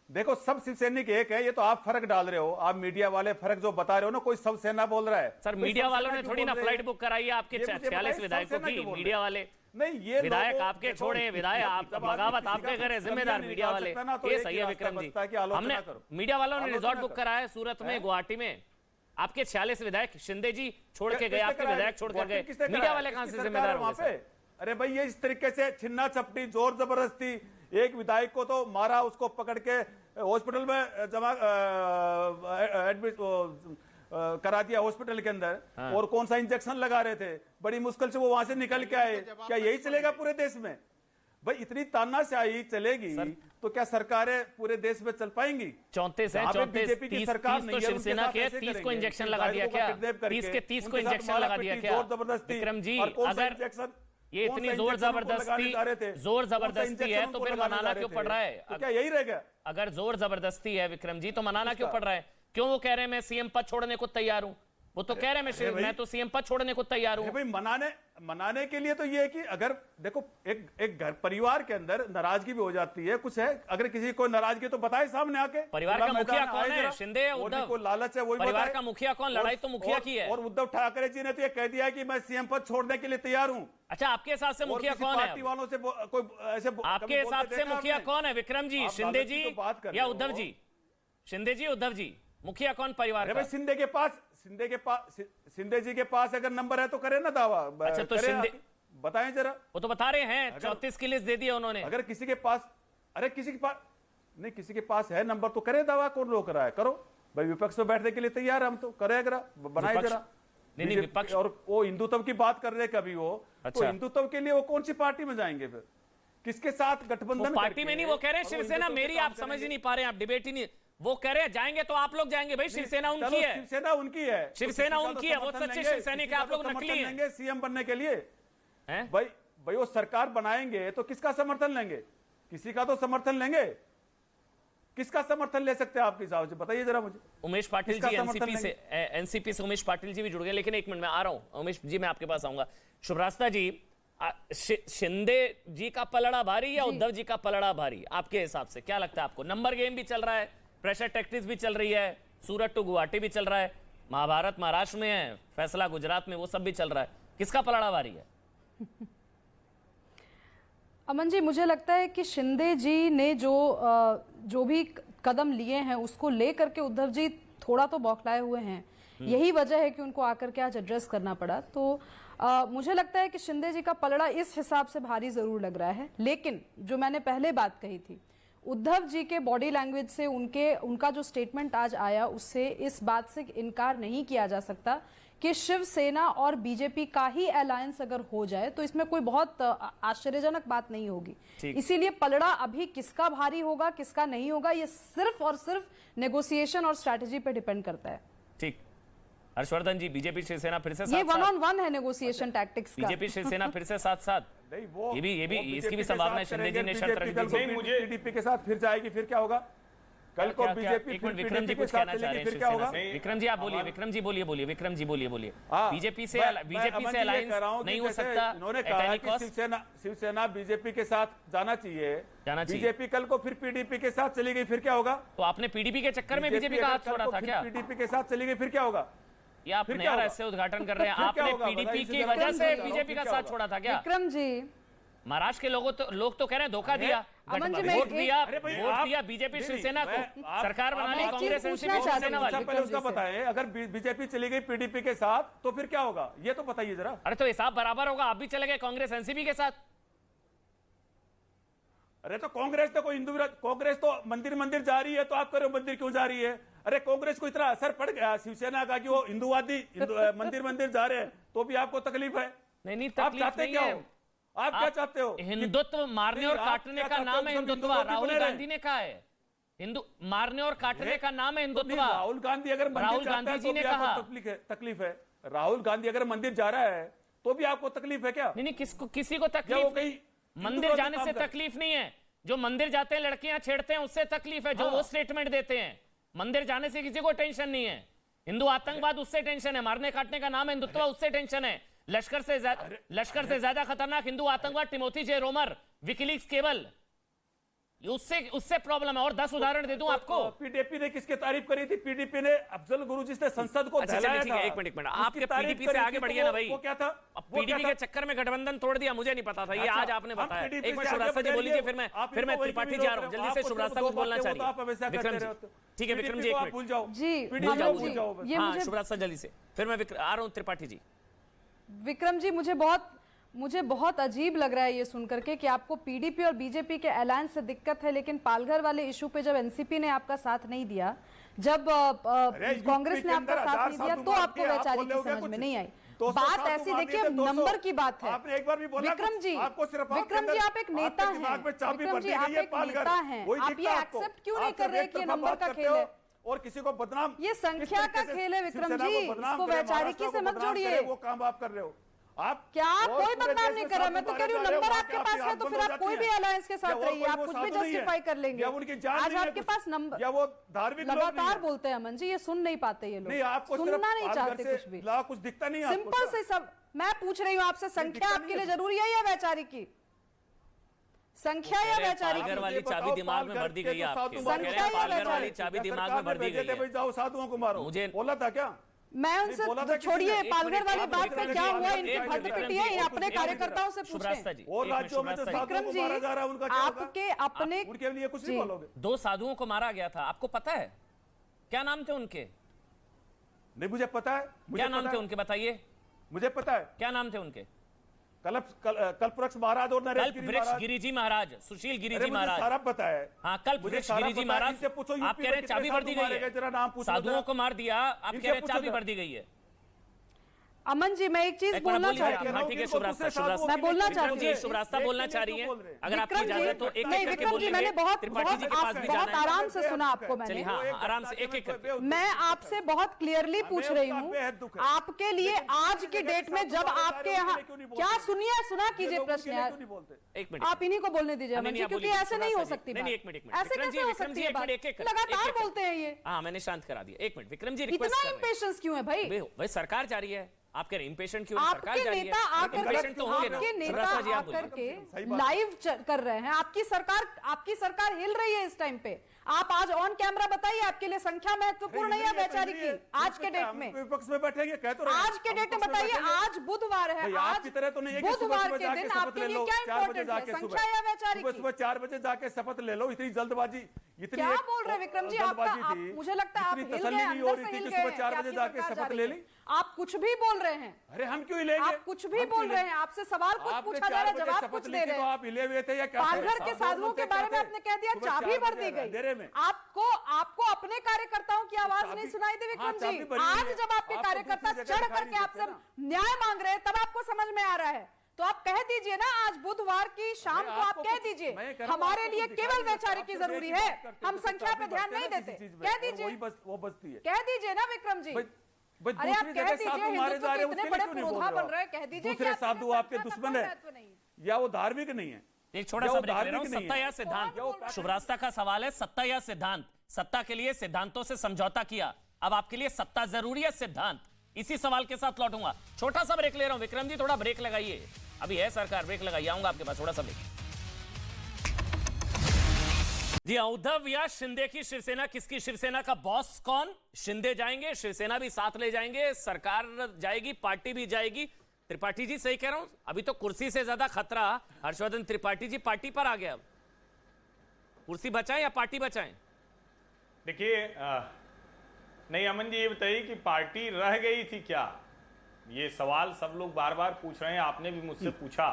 देखो सब शिव सैनिक एक है, ये तो आप फर्क डाल रहे हो। आप मीडिया वाले फर्क जो बता रहे हो ना, कोई सब सेना बोल रहा है सर। मीडिया वालों ने थोड़ी ना फ्लाइट बुक कराई है आपके 46 विधायकों की। मीडिया वाले नहीं, ये विधायक आपके छोड़े, विधायक आप बगावत आपके करे, जिम्मेदार मीडिया वाले। ये सही है विक्रम जी। हमने मीडिया वालों ने रिजॉर्ट बुक कराया है सूरत में, गुवाहाटी में। आपके 46 विधायक शिंदे जी छोड़ के गए, आपके विधायक छोड़ कर गए, मीडिया वाले कहां से जिम्मेदार वहां पे? अरे भाई, ये इस तरीके से छिन्ना चपटी, जोर जबरदस्ती, एक विधायक को तो मारा, उसको पकड़ के हॉस्पिटल में जमा एडमिट करा दिया हॉस्पिटल के अंदर। हाँ। और कौन सा इंजेक्शन लगा रहे थे, बड़ी मुश्किल से वो वहां से निकल के आए। क्या यही चलेगा पूरे देश में? भाई इतनी तानाशाही चलेगी तो क्या सरकारें पूरे देश में चल पाएंगी? 34 है, 34 की सरकार तो शिवसेना के 30 को इंजेक्शन लगा दिया क्या? 30 को इंजेक्शन लगा दिया क्या विक्रम जी? अगर ये इतनी जोर जबरदस्ती है तो फिर मनाना क्यों पड़ रहा है? क्या यही रहेगा? अगर जोर जबरदस्ती है विक्रम जी तो मनाना क्यों पड़ रहा है? क्यों वो कह रहे हैं मैं सीएम पद छोड़ने को तैयार हूं? वो तो कह रहे हैं मैं तो सीएम पद छोड़ने को तैयार हूं। भाई मनाने के लिए तो ये है कि अगर देखो एक घर परिवार के अंदर नाराजगी भी हो जाती है, कुछ है, अगर किसी को नाराजगी तो बताए सामने आके। परिवार का मुखिया कौन है? शिंदे या उद्धव? को लालच है वही परिवार का मुखिया कौन? लड़ाई तो मुखिया की है। और उद्धव ठाकरे जी ने तो ये कह दिया कि मैं सीएम पद छोड़ने के लिए तैयार हूं। अच्छा, आपके हिसाब से मुखिया कौन है? पार्टी वालों से कोई ऐसे आपके हिसाब से मुखिया कौन है विक्रम जी? शिंदे जी या उद्धव जी? शिंदे जी, उद्धव जी, मुखिया कौन परिवार का? शिंदे जी के पास अगर नंबर है तो करे ना दावा। अच्छा, तो शिंदे बताएं जरा। वो तो बता रहे हैं 34 की लिस्ट दे दी उन्होंने। अगर किसी के पास किसी के पास है नंबर तो करे दावा। कौन रोक रहा है? करो भाई, विपक्ष में बैठने के लिए तैयार है हम तो। करे जरा, बनाए जरा। नहीं, विपक्ष और वो हिंदुत्व की बात कर रहे कभी वो। अच्छा। तो हिंदुत्व के लिए वो कौन सी पार्टी में जाएंगे फिर? किसके साथ गठबंधन? पार्टी में नहीं, वो कह रहे हैं शिवसेना मेरी। आप समझ ही नहीं पा रहे हैं, आप डिबेट ही नहीं। वो कह रहे हैं जाएंगे तो आप लोग जाएंगे। भाई शिवसेना उनकी है, शिवसेना उनकी है, शिवसेना उनकी है। वो सच्चे शिवसैनिक है, आप लोग नकली हैं। सीएम बनने के लिए भाई वो सरकार बनाएंगे तो किसका समर्थन लेंगे? किसी का तो समर्थन लेंगे। किसका समर्थन ले सकते हैं आपके हिसाब से? बताइए जरा मुझे। उमेश पाटिल जी एनसीपी से उमेश पाटिल जी भी जुड़ गए, लेकिन एक मिनट में आ रहा हूं उमेश जी, मैं आपके पास आऊंगा। शुभरास्ता जी, शिंदे जी का पलड़ा भारी या उद्धव जी का पलड़ा भारी आपके हिसाब से? क्या लगता है आपको? नंबर गेम भी चल रहा है, प्रेशर टैक्टिक्स भी चल रही है, सूरत टू गुवाहाटी भी चल रहा है, महाभारत महाराष्ट्र में है, फैसला गुजरात में, वो सब भी चल रहा है। किसका पलड़ा भारी है? अमन जी, मुझे लगता है कि शिंदे जी ने जो भी कदम लिए हैं उसको लेकर के उद्धव जी थोड़ा तो बौखलाए हुए हैं। यही वजह है कि उनको आकर के आज एड्रेस करना पड़ा। तो मुझे लगता है कि शिंदे जी का पलड़ा इस हिसाब से भारी जरूर लग रहा है। लेकिन जो मैंने पहले बात कही थी, उद्धव जी के बॉडी लैंग्वेज से उनका जो स्टेटमेंट आज आया, उससे इस बात से इनकार नहीं किया जा सकता कि शिवसेना और बीजेपी का ही अलायंस अगर हो जाए तो इसमें कोई बहुत आश्चर्यजनक बात नहीं होगी। इसीलिए पलड़ा अभी किसका भारी होगा किसका नहीं होगा ये सिर्फ और सिर्फ नेगोशिएशन और स्ट्रैटेजी पे डिपेंड करता है। ठीक, हर्षवर्धन जी, बीजेपी शिवसेना फिर से ये साथ वन साथ, ऑन वन है नेगोशिएशन टैक्टिक्स का। बीजेपी शिवसेना फिर से साथ साथ, नहीं वो ये भी वो इसकी भी BJP के संभावना है। साथ शिंदे जी ने शर्त करेंगे, रख दी। BJP कल को पीडीपी के साथ फिर जाएगी, फिर क्या होगा? कल को बीजेपी एक मिनट, विक्रम जी कुछ कहना चाह रहे हैं फिर क्या होगा? शिवसेना से। विक्रम जी आप बोलिए, विक्रम जी बोलिए, विक्रम जी बोलिए। हाँ, बीजेपी से अमन जी अलायंस कह रहा हूं कि नहीं हो जैसे सकता। उन्होंने at कहा any कि cost? शिवसेना बीजेपी के साथ जाना चाहिए। बीजेपी कल को फिर पीडीपी के साथ चली गई, फिर क्या होगा? तो आपने पीडीपी के चक्कर में बीजेपी का हाथ छोड़ा था क्या? पीडीपी के साथ चली गई, फिर क्या होगा? ये आप नया रहस्य उद्घाटन कर रहे हैं। आपने पीडीपी की वजह से बीजेपी का साथ छोड़ा था क्या? विक्रम जी, महाराष्ट्र के लोग तो कह रहे हैं धोखा दिया, अमन जी, मैं वोट एक- दिया बीजेपी शिवसेना को, सरकार बना ली एक चीज कांग्रेस पूछना एनसीपी चाहती शिवसेना हूँ। वाली। पहले उसका बताएं, अगर बीजेपी चली गई पीडीपी के साथ तो फिर क्या होगा? ये तो बताइए जरा। अरे तो हिसाब बराबर होगा, आप भी चले गए कांग्रेस एनसीपी के साथ। अरे तो कांग्रेस तो कोई कांग्रेस तो मंदिर जा रही है, तो आप करो मंदिर क्यों जा रही है? अरे कांग्रेस को इतना असर पड़ गया शिवसेना का कि वो हिंदुवादी मंदिर जा रहे हैं, तो भी आपको तकलीफ है? नहीं आप तकलीफ चाहते नहीं क्या है। हो? आप क्या चाहते हो? हिंदुत्व मारने और नहीं, आप काटने क्या का चाहते नाम हो? है सब हिंदुत्व। हिंदुत्व राहुल बने रहे। गांधी ने कहा है हिंदू मारने और काटने का नाम है तो हिंदुत्व। नहीं, राहुल गांधी अगर मंदिर राहुल जाता गांधी है जी तो ने भी आपको कहा। तकलीफ है। राहुल गांधी अगर मंदिर जा रहा है तो भी आपको तकलीफ है क्या? नहीं किसी को क्या वो तकलीफ कहीं नहीं। मंदिर हिंदुत्व जाने काम से करे? तकलीफ नहीं है। जो मंदिर जाते हैं लड़कियां छेड़ते हैं उससे तकलीफ है, जो वो स्टेटमेंट देते हैं। मंदिर जाने से किसी को टेंशन नहीं है। हिंदू आतंकवाद उससे टेंशन है, मारने काटने का नाम है हिंदुत्व, उससे टेंशन है। लश्कर से ज्यादा खतरनाक हिंदू आतंकवाद टिमोथी जे रोमर, विकिलीक्स केबल, उससे प्रॉब्लम है। और 10 उदाहरण दे दूं आपको। पीडीपी ने किसकी तारीफ करी थी? पीडीपी ने अफजल गुरु जिसने संसद को अच्छा दहलाया चलिए, ठीक है, था। एक मिनट उसकी आपके तारीफ पीडीपी करी से थी, आगे तो बढ़िए ना भाई। वो क्या था? पीडीपी के चक्कर में गठबंधन तोड़ दिया, मुझे नहीं पता था ये। अच्छा, आज आपने हम बताया। PDP एक मिनट से शुभ रास्ता आगे जी बोलिए, बढ़ेंगे। फिर मैं त्रिपाठी जी आ रहा हूँ जल्दी से। शुभ रास्ता कुछ बोलना चाहिए विक्रम जी। ठीक है विक्रम जी, एक भूल मिनट जाओ जी, PDP अमन को जी, भूल जाओ बस। ये हाँ, मुझे शुभ रास्ता जल्दी से, फिर मैं आ रहा हूँ त्रिपाठी जी। विक्रम जी, मुझे बहुत अजीब लग रहा है ये सुनकर के कि आपको पीडीपी और बीजेपी के अलायंस से दिक्कत है, लेकिन पालघर वाले इशू पे जब एनसीपी ने आपका साथ नहीं दिया, जब कांग्रेस ने आपका साथ नहीं दिया, तो आपको वैचारिक की समझ में नहीं आई। बात ऐसी, देखिए नंबर की बात है। आपने एक बार भी बोला विक्रम जी, आपको सिर्फ विक्रम जी आप एक नेता हैं। विक्रम जी आप एक नेता हैं, आप ये एक्सेप्ट क्यों नहीं कर रहे कि ये नंबर का खेल है? और किसी को बदनाम, ये संख्या का खेल है विक्रम जी, इसको वैचारिकी से मत जोड़िए। वो काम आप कर रहे हो। आप क्या कोई बदनाम नहीं कर रहा, मैं तो कह रही हूँ नंबर आपके पास है तो फिर आप कोई भी अलायंस के साथ रहिए, आप कुछ भी जस्टिफाई कर लेंगे। आज आपके पास नंबर, या वो धार्मिक लगातार बोलते हैं अमन जी, ये सुन नहीं पाते ये नहीं, लोग, आपको सुनना नहीं चाहते कुछ भी। कुछ दिखता नहीं है आपको? सिंपल से सब मैं पूछ रही हूँ आपसे, संख्या आपके लिए जरूरी है या वैचारिकी? संख्या या वैचारिकी? पालघर वाली चाबी दिमाग में भर दी गई है आपके। संख्या या पालघर वाली वैचारिकी? चाबी दिमाग में भर दी गई है। जाओ साधुओं को मारो, मुझे बोला था क्या? मैं उनसे बोला था किसी छोड़िए, ने? पालघर वाली एक बात मिनट, में एक क्या मिनट, हुआ, एक इनकी मिनट, फट एक मिनट, पिटी है, ये एक अपने मिनट, कार्यकर्ताओं से शुभ रास्ता पूछें। जी, और एक मिनट, राज्यों शुभ में जो रास्ता जी। साधुओं को विक्रम मारा जा रहा है उनका क्या होगा? आपके अपने उनके लिए कुछ नहीं जी। बोलोगे? 2 साधुओं को मारा गया था, आपको पता है क्या नाम थे उनके? नहीं, मुझे पता है। क्या नाम थे उनके बताइए? मुझे पता है। क्या नाम थे उनके? कल्पवृक्ष महाराज और नरेश गिरी कल्पवृक्ष महाराज। गिरिजी महाराज, सुशील गिरिजी अरे मुझे महाराज। सारा पता है। हाँ, कल्पवृक्ष गिरिजी महाराज। आप कह रहे हैं चाबी भर दी गई है, जरा नाम पूछ लो साधुओं जरा। को मार दिया, आप इनसे कह रहे हैं पूछो चाबी जरा। भर दी गई है। अमन जी, मैं एक चीज बोलना बोलिए चाहती आप। हूँ। हाँ, ठीक है, शुभ रास्ता, शुभ रास्ता। मैं बोलना विक्रम चाहती जी हूँ। शुभ रास्ता बोलना चाह रही है, अगर आपकी विक्रम जी, इजाजत तो एक नहीं एक करके विक्रम बोल जी, लेंगे। मैंने बहुत त्रिपाठी जी के पास भी बहुत जाना है। आराम से सुना आपको मैंने। चलिए, हाँ, आराम से एक एक करके। मैं आपसे बहुत क्लियरली पूछ रही हूँ, बेहद दुख है। आपके लिए आज की डेट में जब आपके यहाँ क्या सुना कीजिए प्रश्न यार, एक मिनट, आप इन्हीं को बोलने दीजिए अमन नहीं, जी, आप क्योंकि बोलिए, ऐसे नहीं हो शुभ रास्ता सकती जी। बात। नहीं, एक मिनट, ऐसे विक्रम जी, कैसे हो विक्रम सकती जी, है एक मिनट, बात? एक एक लगातार बोलते हैं ये, हाँ मैंने शांत करा दिया। एक मिनट विक्रम जी, रिक्वेस्ट इतना कर रहे हैं। इम्पेशंस क्यों है भाई? भाई सरकार जा रही है, आप कह रहे हैं इम्पेशेंट क्यों? सरकार आपके जा रही है, नेता आकर impatient तो होंगे ना। आपके शुभ नेता रास्ता जी, आप आकर बोलिए। के लाइव कर रहे हैं, आपकी सरकार हिल रही है इस टाइम पे। आप आज ऑन कैमरा बताइए, आपके लिए संख्या महत्वपूर्ण नहीं है वैचारिकी आज के डेट में? विपक्ष में बैठेंगे, कह तो रहे हैं। आज के डेट में बताइए, आज बुधवार है, आज आपकी तरह तो नहीं है कि सुबह बुधवार सुबह के जाके दिन शपथ आपके ले लिए लो, क्या 4 बजे इंपॉर्टेंट है, जाके संख्या या वैचारिकी? सुबह 4 बजे जाके शपथ ले लो, इतनी जल्दबाजी, इतनी क्या बोल रहे हैं विक्रम जी? मुझे लगता है आप हिल गए, अंदर से हिल गए सुबह 4 बजे जाके शपथ ले ली। आप कुछ भी बोल रहे हैं, अरे हम क्यों हिलेंगे? आप कुछ भी बोल रहे हैं, आपसे सवाल कुछ पूछा जा रहा है, जवाब कुछ दे रहे हैं। आप हिले हुए थे या क्या? पालघर के साधुओं के बारे में आपने कह दिया चाबी भर दी गई। आपको अपने कार्यकर्ताओं की आवाज नहीं सुनाई दी विक्रम जी? आज जब आपके कार्यकर्ता चढ़ करके आपसे न्याय मांग रहे हैं तब आपको समझ में आ रहा है, तो आप कह दीजिए ना, आज बुधवार की शाम को आप कह दीजिए हमारे लिए केवल वैचारिक की जरूरी है, हम संख्या पे ध्यान नहीं देते। कह दीजिए, वो बचती है। कह दीजिए ना विक्रम जी। अरे आप कह दीजिए, हिंदुत्व के इतने बड़े पुरोधा बन रहे हैं, कह दीजिए दूसरे साधु आपके दुश्मन है या वो धार्मिक नहीं है। एक छोटा सा ब्रेक ले रहा हूं। सत्ता या सिद्धांत, शुभ रास्ता का सवाल है, सत्ता या सिद्धांत? सत्ता के लिए सिद्धांतों से समझौता किया, अब आपके लिए सत्ता जरूरी है सिद्धांत? इसी सवाल के साथ लौटूंगा। छोटा सा ब्रेक ले रहा हूं। विक्रम जी थोड़ा ब्रेक लगाइए, अभी है सरकार, ब्रेक लगाइए, आऊंगा आपके पास, थोड़ा सा ब्रेक। जी, उद्धव या शिंदे की शिवसेना किसकी? शिवसेना का बॉस कौन? शिंदे जाएंगे, शिवसेना भी साथ ले जाएंगे, सरकार जाएगी, पार्टी भी जाएगी। त्रिपाठी जी सही कह रहा हूं? अभी तो कुर्सी से ज्यादा खतरा हर्षवर्धन त्रिपाठी जी पार्टी पर आ गया। अब कुर्सी बचाएं या पार्टी बचाएं? देखिए, नहीं अमन जी, ये बताइए कि पार्टी रह गई थी क्या? ये सवाल सब लोग बार बार पूछ रहे हैं, आपने भी मुझसे पूछा।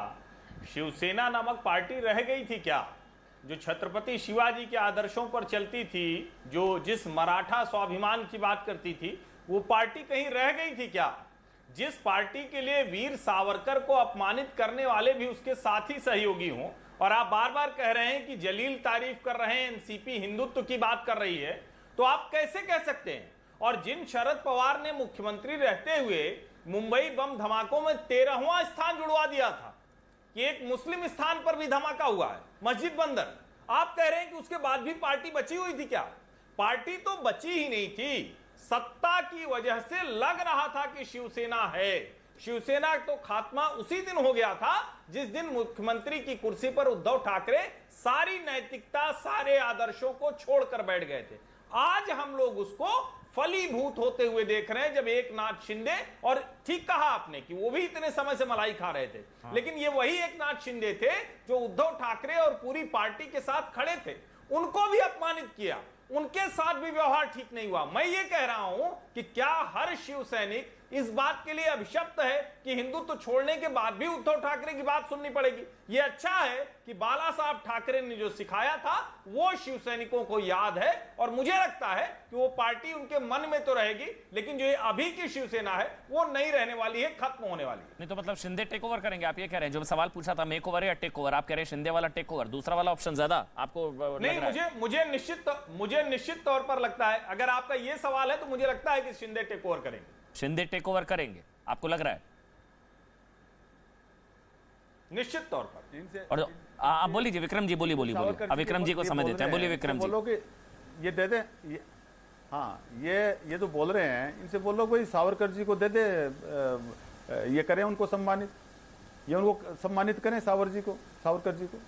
शिवसेना नामक पार्टी रह गई थी क्या? जो छत्रपति शिवाजी के आदर्शों पर चलती थी, जो जिस मराठा स्वाभिमान की बात करती थी, वो पार्टी कहीं रह गई थी क्या? जिस पार्टी के लिए वीर सावरकर को अपमानित करने वाले भी उसके साथी सहयोगी हों, और आप बार बार कह रहे हैं कि जलील तारीफ कर रहे हैं, एनसीपी हिंदुत्व की बात कर रही है, तो आप कैसे कह सकते हैं? और जिन शरद पवार ने मुख्यमंत्री रहते हुए मुंबई बम धमाकों में 13वां स्थान जुड़वा दिया था, कि एक मुस्लिम स्थान पर भी धमाका हुआ है, मस्जिद बंदर, आप कह रहे हैं कि उसके बाद भी पार्टी बची हुई थी क्या? पार्टी तो बची ही नहीं थी, सत्ता की वजह से लग रहा था कि शिवसेना है। शिवसेना तो खात्मा उसी दिन हो गया था जिस दिन मुख्यमंत्री की कुर्सी पर उद्धव ठाकरे सारी नैतिकता, सारे आदर्शों को छोड़कर बैठ गए थे। आज हम लोग उसको फलीभूत होते हुए देख रहे हैं, जब एक नाथ शिंदे, और ठीक कहा आपने कि वो भी इतने समय से मलाई खा रहे थे, लेकिन ये वही एक नाथ शिंदे थे जो उद्धव ठाकरे और पूरी पार्टी के साथ खड़े थे, उनको भी अपमानित किया, उनके साथ भी व्यवहार ठीक नहीं हुआ। मैं ये कह रहा हूं कि क्या हर शिव सैनिक इस बात के लिए अभिशप्त है कि हिंदुत्व छोड़ने के बाद भी उद्धव ठाकरे की बात सुननी पड़ेगी? ये अच्छा है कि बाला साहब ठाकरे ने जो सिखाया था वो शिव सैनिकों को याद है, और मुझे लगता है कि वो पार्टी उनके मन में तो रहेगी, लेकिन जो ये अभी की शिवसेना है वो नहीं रहने वाली है, खत्म होने वाली है। नहीं तो मतलब शिंदे टेक ओवर करेंगे, आप ये कह रहे हैं? जो सवाल पूछा था मेक ओवर या टेक ओवर, आप कह रहे हैं शिंदे वाला टेक ओवर, दूसरा वाला ऑप्शन ज्यादा आपको नहीं? मुझे निश्चित तौर पर लगता है, अगर आपका ये सवाल है तो मुझे लगता है कि शिंदे टेक ओवर करेंगे। शिंदे टेक ओवर करेंगे, आपको लग रहा है? निश्चित तौर पर। और आप बोल लीजिए विक्रम जी, बोलिए। अब विक्रम जी को समझ देते हैं, बोलिए विक्रम जी। बोलो कि ये दे दे, हाँ, ये तो बोल रहे हैं, इनसे बोलो कोई सावरकर जी को दे दे, ये करें उनको सम्मानित, ये उनको सम्मानित करें सावरकर जी को।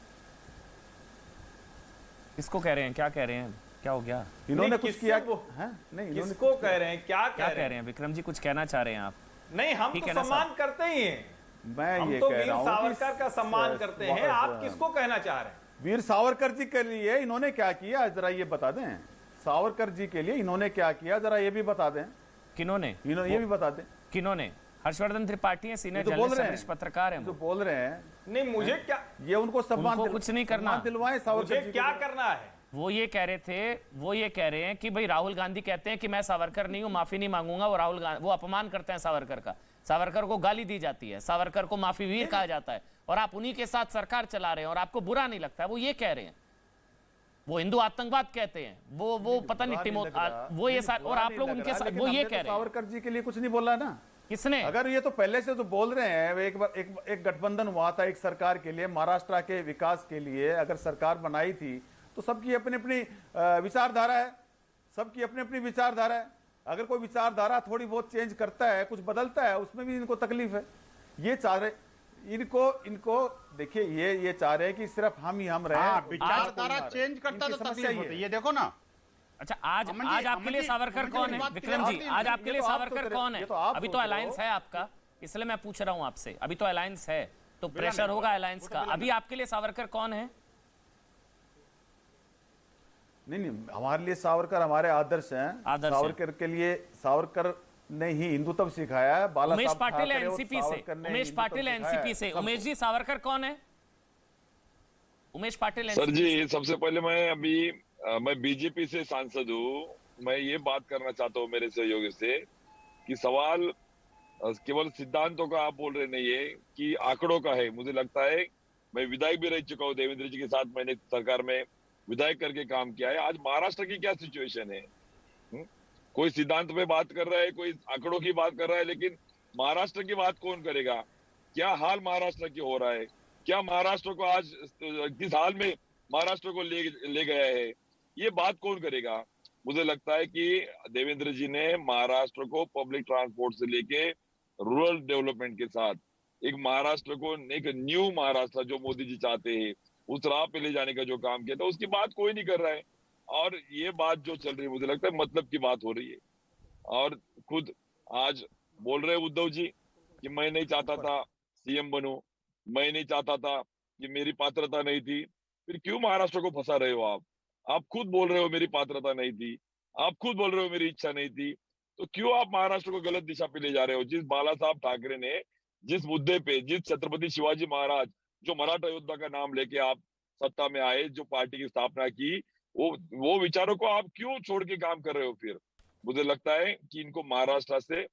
किसको कह रहे हैं, क्या कह रहे हैं, क्या हो गया? इन्होंने कुछ किया है? नहीं, किसको कह रहे हैं, क्या कह रहे हैं? विक्रम जी कुछ कहना चाह रहे हैं आप? नहीं, हम तो सम्मान करते ही हैं, मैं ये तो कह वीर रहा हूं सावरकर का सम्मान करते हैं। आप किसको कहना चाह रहे हैं? वीर सावरकर जी के लिए इन्होंने क्या किया, जरा ये बता दें। सावरकर जी के लिए इन्होंने क्या किया, जरा ये भी बता दें। किन्होंने? ये भी बता दें। किन्होंने? हर्षवर्धन त्रिपाठी है, सीनियर जर्नलिस्ट पत्रकार है, जो बोल रहे हैं। नहीं, मुझे क्या, ये उनको सम्मान कुछ नहीं करना, दिलवाएं सावरकर जी, क्या करना है? वो ये कह रहे हैं कि भाई राहुल गांधी कहते हैं कि मैं सावरकर नहीं हूं, माफी नहीं मांगूंगा, वो अपमान करते हैं सावरकर का, सावरकर को गाली दी जाती है, सावरकर को माफी वीर कहा जाता है, और आप उन्हीं के साथ सरकार चला रहे हैं और आपको बुरा नहीं लगता है। वो ये कह रहे हैं, वो हिंदू आतंकवाद कहते हैं, वो पता नहीं टिमो, वो ये साथ, और आप लोग उनके साथ वो ये कह रहे हैं। सावरकर जी के लिए कुछ नहीं बोला ना किसने? अगर ये तो पहले से तो बोल रहे हैं, एक गठबंधन हुआ था एक सरकार के लिए, महाराष्ट्र के विकास के लिए अगर सरकार बनाई थी, तो सबकी अपनी अपनी विचारधारा है, सबकी अपनी अपनी विचारधारा है। अगर कोई विचारधारा थोड़ी बहुत चेंज करता है, कुछ बदलता है, उसमें भी इनको तकलीफ है। ये चाह रहे, इनको देखिए, ये चाह रहे हैं कि सिर्फ हम रहे। विचारधारा चेंज करता तो तकलीफ होती है, ये देखो ना। अच्छा, आज आपके लिए सावरकर कौन है विक्रम जी? आज आपके लिए सावरकर कौन है? अभी तो अलायंस है आपका, इसलिए मैं पूछ रहा हूं आपसे। अभी तो अलायंस है तो प्रेशर होगा अलायंस का। अभी आपके लिए सावरकर कौन है? नहीं, हमारे लिए सावरकर हमारे आदर्श हैं। सावरकर के लिए, सावरकर ने ही हिंदुत्व सिखाया है। बाला उमेश पाटिल है एनसीपी से, उमेश पाटिल है एनसीपी से। उमेश जी, सावरकर कौन है? उमेश पाटिल सर जी, सबसे पहले मैं बीजेपी से सांसद हूँ, मैं ये बात करना चाहता हूँ मेरे सहयोगी से कि सवाल केवल सिद्धांतों का आप बोल रहे नहीं है कि आंकड़ों का है। मुझे लगता है, मैं विधायक भी रह चुका हूँ देवेंद्र जी के साथ, मैंने सरकार में विधायक करके काम किया है। आज महाराष्ट्र की क्या सिचुएशन है? कोई सिद्धांत पे बात कर रहा है, कोई आंकड़ों की बात कर रहा है, लेकिन महाराष्ट्र की बात कौन करेगा? क्या हाल महाराष्ट्र की हो रहा है? क्या महाराष्ट्र को आज किस हाल में महाराष्ट्र को ले गया है? ये बात कौन करेगा? मुझे लगता है कि देवेंद्र जी ने महाराष्ट्र को पब्लिक ट्रांसपोर्ट से लेके रूरल डेवलपमेंट के साथ एक महाराष्ट्र को, एक न्यू महाराष्ट्र जो मोदी जी चाहते हैं, उस राह पे ले जाने का जो काम किया था, उसकी बात कोई नहीं कर रहा है। और ये बात जो चल रही है, मुझे लगता है मतलब की बात हो रही है। और खुद आज बोल रहे उद्धव जी कि मैं नहीं चाहता था सीएम बनूं, मैं नहीं चाहता था, कि मेरी पात्रता नहीं थी। फिर क्यों महाराष्ट्र को फंसा रहे हो आप खुद बोल रहे हो मेरी पात्रता नहीं थी, आप खुद बोल रहे हो मेरी इच्छा नहीं थी, तो क्यों आप महाराष्ट्र को गलत दिशा पे ले जा रहे हो? जिस बाला साहब ठाकरे ने जिस मुद्दे पे, जिस छत्रपति शिवाजी महाराज जो मराठा योद्धा का नाम लेके आप सत्ता में आए, जो पार्टी की स्थापना की, वो विचारों को आप क्यों छोड़ के काम कर रहे हो? फिर मुझे लगता है कि इनको महाराष्ट्र से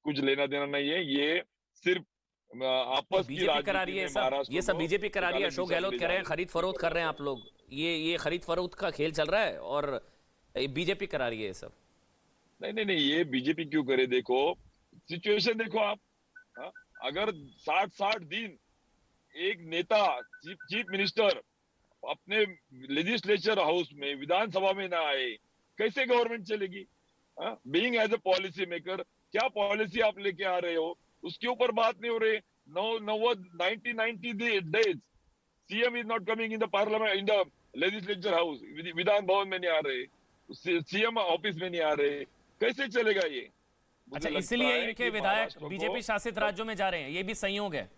कुछ लेना देना नहीं है। ये सिर्फ आपस की बीजेपी करा रही है महाराष्ट्र, ये सब बीजेपी करा रही है। अशोक गहलोत कह रहे हैं खरीद फरोख्त कर रहे हैं आप लोग, ये खरीद फरोख्त का खेल चल रहा है और बीजेपी करा रही है ये सब। नहीं, ये बीजेपी क्यों करे? देखो सिचुएशन देखो आप, अगर 60 दिन एक नेता, चीफ मिनिस्टर अपने लेजिस्लेचर हाउस में, विधानसभा में ना आए, कैसे गवर्नमेंट चलेगी? Being as a policy maker, क्या पॉलिसी आप लेके आ रहे हो, उसके ऊपर बात नहीं हो रही। 90 days CM is not coming in the parliament, in the legislature house, Vidhan Bhavan में नहीं आ रहे, सीएम ऑफिस में नहीं आ रहे, कैसे चलेगा ये? अच्छा, इसलिए इनके विधायक बीजेपी शासित राज्यों में जा रहे हैं, ये भी संयोग है,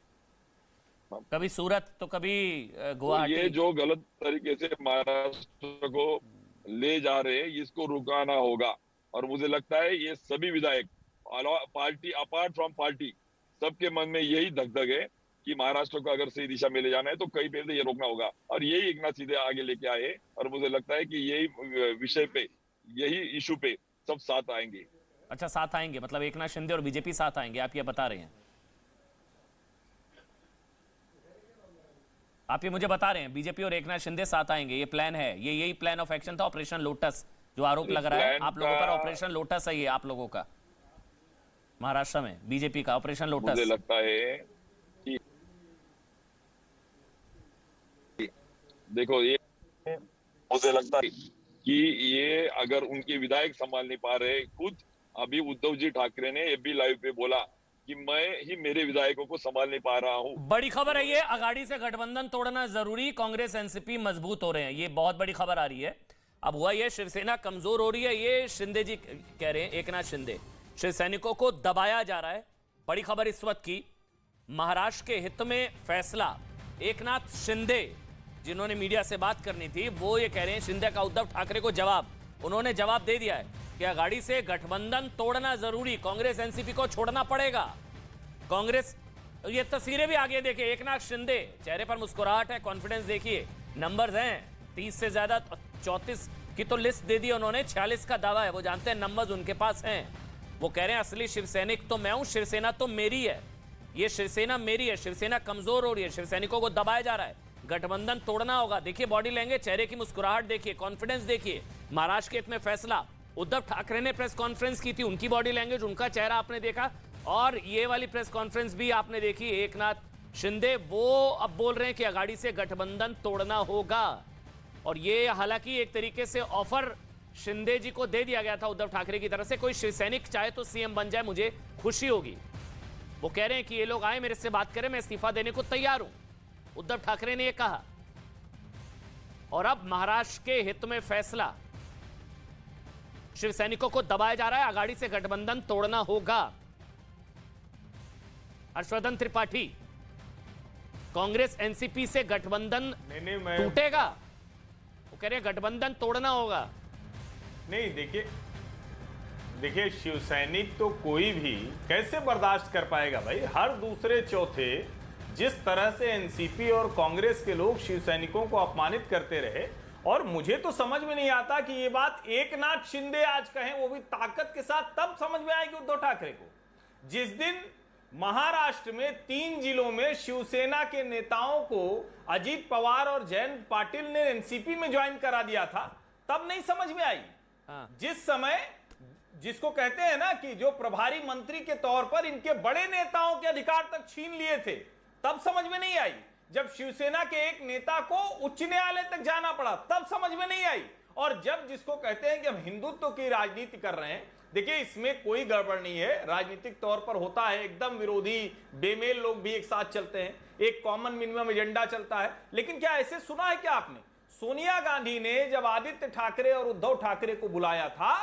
कभी सूरत तो कभी गुवाहाटी। ये जो गलत तरीके से महाराष्ट्र को ले जा रहे हैं, इसको रुकाना होगा। और मुझे लगता है ये सभी विधायक, पार्टी अपार्ट फ्रॉम पार्टी, सबके मन में यही धक-धक है कि महाराष्ट्र को अगर सही दिशा में ले जाना है तो कहीं पे ये रोकना होगा। और यही एक नाथ सीधे आगे लेके आए, और मुझे लगता है कि यही विषय पे, यही इशू पे सब साथ आएंगे। अच्छा, साथ आएंगे मतलब एक नाथ शिंदे और बीजेपी साथ आएंगे, आप ये बता रहे हैं? आप ये मुझे बता रहे हैं बीजेपी और एक नाथ शिंदे साथ आएंगे, ये प्लान है? ये यही प्लान ऑफ एक्शन था, ऑपरेशन लोटस जो आरोप लग रहा है आप लोगों पर? ऑपरेशन लोटस है ये आप लोगों का महाराष्ट्र में, बीजेपी का ऑपरेशन लोटस। मुझे लगता है कि देखो, ये मुझे लगता है कि ये अगर उनके विधायक संभाल नहीं पा रहे, खुद अभी उद्धव जी ठाकरे ने एबी लाइव पे बोला कि मैं ही मेरे विधायकों को संभाल नहीं पा रहा हूं। बड़ी खबर है ये, अगाड़ी से गठबंधन तोड़ना जरूरी, कांग्रेस एनसीपी मजबूत हो रहे हैं, ये बहुत बड़ी खबर आ रही है। अब हुआ ये, शिवसेना कमजोर हो रही है, ये शिंदे जी कह रहे हैं, एक नाथ शिंदे, शिव सैनिकों को दबाया जा रहा है। बड़ी खबर इस वक्त की, महाराष्ट्र के हित में फैसला। एक नाथ शिंदे जिन्होंने मीडिया से बात करनी थी, वो ये कह रहे हैं, शिंदे का उद्धव ठाकरे को जवाब, उन्होंने जवाब दे दिया है कि अगाड़ी से गठबंधन तोड़ना जरूरी, कांग्रेस एनसीपी को छोड़ना पड़ेगा। कांग्रेस, ये तस्वीरें भी आगे देखिए, एक नाथ शिंदे, चेहरे पर मुस्कुराहट है, कॉन्फिडेंस देखिए, नंबर्स हैं 30 से ज्यादा, 34 की तो लिस्ट दे दी उन्होंने, 46 का दावा है, वो जानते हैं नंबर्स उनके पास हैं। वो कह रहे हैं असली शिवसैनिक तो मैं हूं, शिवसेना तो मेरी है, ये शिवसेना मेरी है, शिवसेना कमजोर हो रही है, शिवसैनिकों को दबाया जा रहा है, गठबंधन तोड़ना होगा। देखिए बॉडी लैंग्वेज, चेहरे की मुस्कुराहट देखिए, कॉन्फिडेंस देखिए। महाराष्ट्र के हित में फैसला, उद्धव ठाकरे ने प्रेस कॉन्फ्रेंस की थी, उनकी बॉडी लैंग्वेज, उनका चेहरा आपने देखा, और ये वाली प्रेस कॉन्फ्रेंस भी आपने देखी। एक नाथ शिंदे वो अब बोल रहे हैं कि अगाड़ी से गठबंधन तोड़ना होगा, और ये हालांकि एक तरीके से ऑफर शिंदे जी को दे दिया गया था उद्धव ठाकरे की तरफ से, कोई शिवसैनिक चाहे तो सीएम बन जाए, मुझे खुशी होगी। वो कह रहे हैं कि ये लोग आए मेरे से बात करें, मैं इस्तीफा देने को तैयार हूं, उद्धव ठाकरे ने यह कहा। और अब महाराष्ट्र के हित में फैसला, शिवसैनिकों को दबाया जा रहा है, अगाड़ी से गठबंधन तोड़ना होगा। हर्षवर्धन त्रिपाठी, कांग्रेस एनसीपी से गठबंधन टूटेगा, वो कह रहे हैं गठबंधन तोड़ना होगा। नहीं, देखिए शिवसैनिक तो कोई भी कैसे बर्दाश्त कर पाएगा भाई? हर दूसरे चौथे जिस तरह से एनसीपी और कांग्रेस के लोग शिवसैनिकों को अपमानित करते रहे, और मुझे तो समझ में नहीं आता कि ये बात एकनाथ शिंदे आज कहें, वो भी ताकत के साथ, तब समझ में आएगी उद्धव ठाकरे को। जिस दिन महाराष्ट्र में 3 जिलों में शिवसेना के नेताओं को अजीत पवार और जयंत पाटिल ने एनसीपी में ज्वाइन करा दिया था, तब नहीं समझ में आई। जिस समय, जिसको कहते हैं ना कि जो प्रभारी मंत्री के तौर पर इनके बड़े नेताओं के अधिकार तक छीन लिए थे, तब समझ में नहीं आई। जब शिवसेना के एक नेता को उच्च न्यायालय तक जाना पड़ा, तब समझ में नहीं आई। और जब जिसको कहते हैं कि हम हिंदुत्व की राजनीति कर रहे हैं, देखिए इसमें कोई गड़बड़ नहीं है, राजनीतिक तौर पर होता है, एकदम विरोधी बेमेल लोग भी एक साथ चलते हैं, एक कॉमन मिनिमम एजेंडा चलता है। लेकिन क्या ऐसे सुना है क्या आपने, सोनिया गांधी ने जब आदित्य ठाकरे और उद्धव ठाकरे को बुलाया था,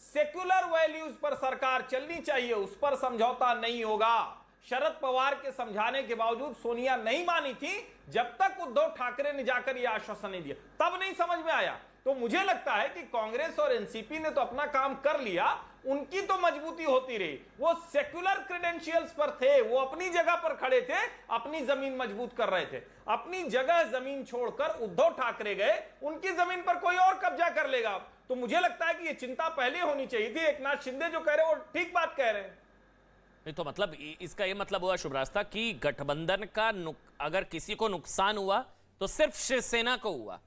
सेक्युलर वैल्यूज पर सरकार चलनी चाहिए, उस पर समझौता नहीं होगा, शरद पवार के समझाने के बावजूद सोनिया नहीं मानी थी, जब तक उद्धव ठाकरे ने जाकर यह आश्वासन नहीं दिया, तब नहीं समझ में आया। तो मुझे लगता है कि कांग्रेस और एनसीपी ने तो अपना काम कर लिया, उनकी तो मजबूती होती रही, वो सेक्युलर क्रेडेंशियल्स पर थे, वो अपनी जगह पर खड़े थे, अपनी जमीन मजबूत कर रहे थे। अपनी जगह जमीन छोड़कर उद्धव ठाकरे गए, उनकी जमीन पर कोई और कब्जा कर लेगा। तो मुझे लगता है कि ये चिंता पहले होनी चाहिए थी। एकनाथ शिंदे जो कह रहे हैं वो ठीक बात कह रहे हैं। नहीं तो मतलब इसका ये मतलब हुआ शुभरास्ता कि गठबंधन का अगर किसी को नुकसान हुआ तो सिर्फ शिवसेना को हुआ,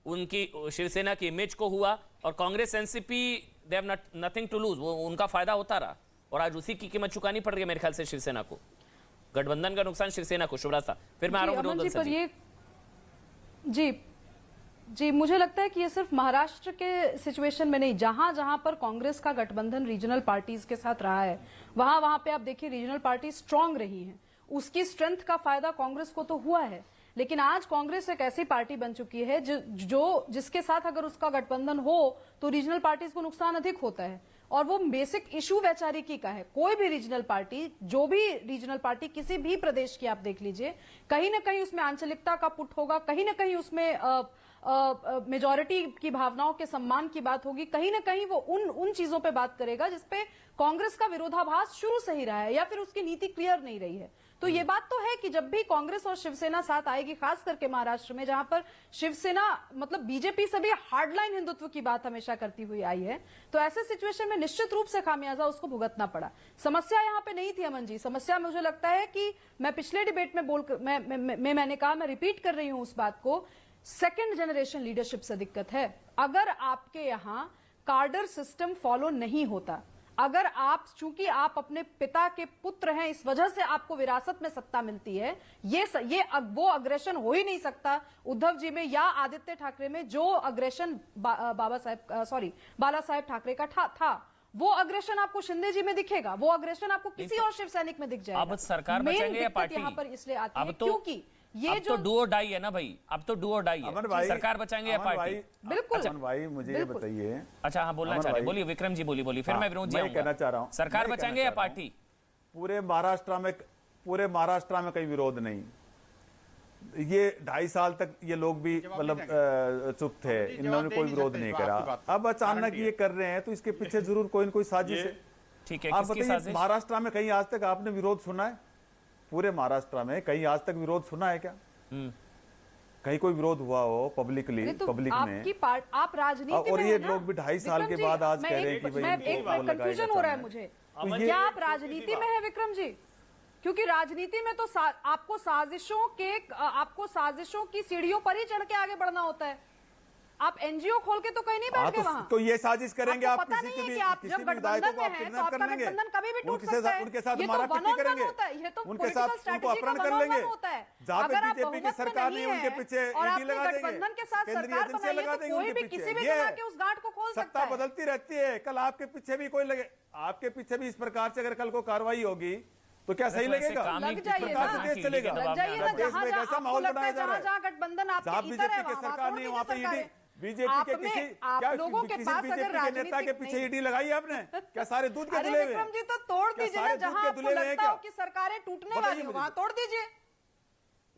उनकी शिवसेना की इमेज को हुआ, और Congress NCP they have nothing to lose, वो उनका फायदा होता रहा, और आज उसी की कीमत चुकानी पड़ रही है मेरे ख्याल से शिवसेना को। गठबंधन का नुकसान शिवसेना को। शुभरास्ता, फिर मैं आ रहा हूं। जी, मुझे लगता है कि ये सिर्फ महाराष्ट्र के सिचुएशन में नहीं, जहां जहां पर कांग्रेस का गठबंधन रीजनल पार्टीज के साथ रहा है, वहां पे आप देखिए रीजनल पार्टी स्ट्रांग रही हैं, उसकी स्ट्रेंथ का फायदा कांग्रेस को तो हुआ है। लेकिन आज कांग्रेस एक ऐसी पार्टी बन चुकी है जिसके साथ अगर उसका गठबंधन हो तो रीजनल पार्टीज को नुकसान अधिक होता है, और वो बेसिक इशू वैचारिकी का है। कोई भी रीजनल पार्टी, जो भी रीजनल पार्टी किसी भी प्रदेश की आप देख लीजिए, कहीं ना कहीं उसमें आंचलिकता का पुट होगा, कहीं ना कहीं उसमें मेजॉरिटी की भावनाओं के सम्मान की बात होगी, कहीं ना कहीं वो उन चीजों पे बात करेगा जिसपे कांग्रेस का विरोधाभास शुरू से ही रहा है, या फिर उसकी नीति क्लियर नहीं रही है। तो ये बात तो है कि जब भी कांग्रेस और शिवसेना साथ आएगी, खास करके महाराष्ट्र में, जहां पर शिवसेना मतलब बीजेपी से भी हार्डलाइन हिंदुत्व की बात हमेशा करती हुई आई है, तो ऐसे सिचुएशन में निश्चित रूप से खामियाजा उसको भुगतना पड़ा। समस्या यहां पे नहीं थी अमन जी, समस्या मुझे लगता है कि मैं पिछले डिबेट में मैंने कहा, मैं रिपीट कर रही हूं उस बात को, सेकेंड जनरेशन लीडरशिप से दिक्कत है। अगर आपके यहां कार्डर सिस्टम फॉलो नहीं होता, अगर आप, चूंकि आप अपने पिता के पुत्र हैं, इस वजह से आपको विरासत में सत्ता मिलती है, ये वो अग्रेशन हो ही नहीं सकता उद्धव जी में या आदित्य ठाकरे में, जो अग्रेशन बाला साहेब ठाकरे का था, वो अग्रेशन आपको शिंदे जी में दिखेगा, वो अग्रेशन आपको किसी और शिव सैनिक में दिख जाएगा। अब सरकार बचाएंगे या पार्टी? यहाँ पर इसलिए आती है तो, क्योंकि ये अब जो तो डू और डाई है ना भाई, अब तो डू और डाई है, सरकार बचाएंगे या पार्टी? बिल्कुल। अमन भाई मुझे ये बताइए। अच्छा हाँ, बोलना चाह रहे, बोलिए विक्रम जी, बोलिए, फिर मैं विनोद जी आऊंगा। कहना चाह रहा हूं, सरकार बचाएंगे या पार्टी? पूरे महाराष्ट्र में कहीं विरोध नहीं, ये 2.5 साल तक ये लोग भी मतलब चुप थे, इन्होंने कोई विरोध नहीं करा। अब अचानक ये कर रहे हैं तो इसके पीछे जरूर कोई न कोई साजिश है। ठीक है, आप बताइए, महाराष्ट्र में कहीं आज तक आपने विरोध सुना है? पूरे महाराष्ट्र में कहीं आज तक विरोध सुना है क्या? कहीं कोई विरोध हुआ हो पब्लिकली, पब्लिक में? आप राजनीति और में ये लोग भी 2.5 साल के बाद आज कह रहे हैं कि भाई कंफ्यूजन हो रहा है मुझे, क्या आप राजनीति में है विक्रम जी? क्योंकि राजनीति में तो आपको साजिशों की सीढ़ियों पर ही चढ़ के आगे बढ़ना होता है। आप एनजीओ खोल के तो कहीं नहीं बैठ गए वहां। तो ये साजिश करेंगे आप पता किसी नहीं भी है कि आप किसी जब भी विधायकों को आप गठबंधन किडनैप कर लेंगे, कभी भी टूट सकता है, उनके साथ ये तो मारा पीटी करेंगे, ये तो उनके साथ उनको अपहरण कर लेंगे, जहाँ पे बीजेपी की सरकार नहीं उनके पीछे ईडी लगा देंगे, गठबंधन के साथ केंद्रीय सरकार एजेंसियां लगा बनाइए, देंगे कोई भी उनके किसी भी पीछे। तरह के उस गांठ को खोल सकता सत्ता है। बदलती रहती है, कल आपके पीछे भी कोई लगे, आपके पीछे भी इस प्रकार से अगर कल को कार्रवाई होगी तो क्या सही लगेगा? लग जाइए ना, देश चलेगा। लग जाइए ना, देश में एक ऐसा माहौल बनाया जा रहा है जहां गठबंधन आपके जहाँ इधर है, बीजेपी की सरकार नहीं, वहाँ पे ईडी, बीजेपी के किसी लोगों के पास अगर बीजेपी के नेता के पीछे ईडी लगाई आपने? क्या सारे दूध के दुले हुए? विक्रम जी तो तोड़ दीजिए ना, जहां आपको लगता हो कि सरकारें टूटने वाली हो, वहां तोड़ दीजिए।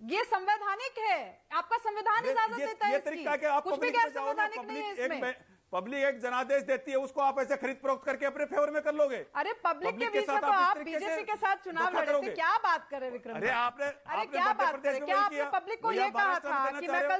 ये संवैधानिक है, आपका संविधान इजाजत देता है इसकी, कुछ भी गैर संवैधानिक नहीं है इसमें। पब्लिक एक जनादेश देती है, उसको आप ऐसे खरीद फरोख्त करके अपने फेवर में कर लोगे? अरे पब्लिक के बीच में तो आप बीजेपी के साथ चुनाव लड़े थे, क्या बात कर रहे विक्रम? अरे आपने क्या बात कर रहे? क्या आपने पब्लिक को ये कहा था कि मैं कल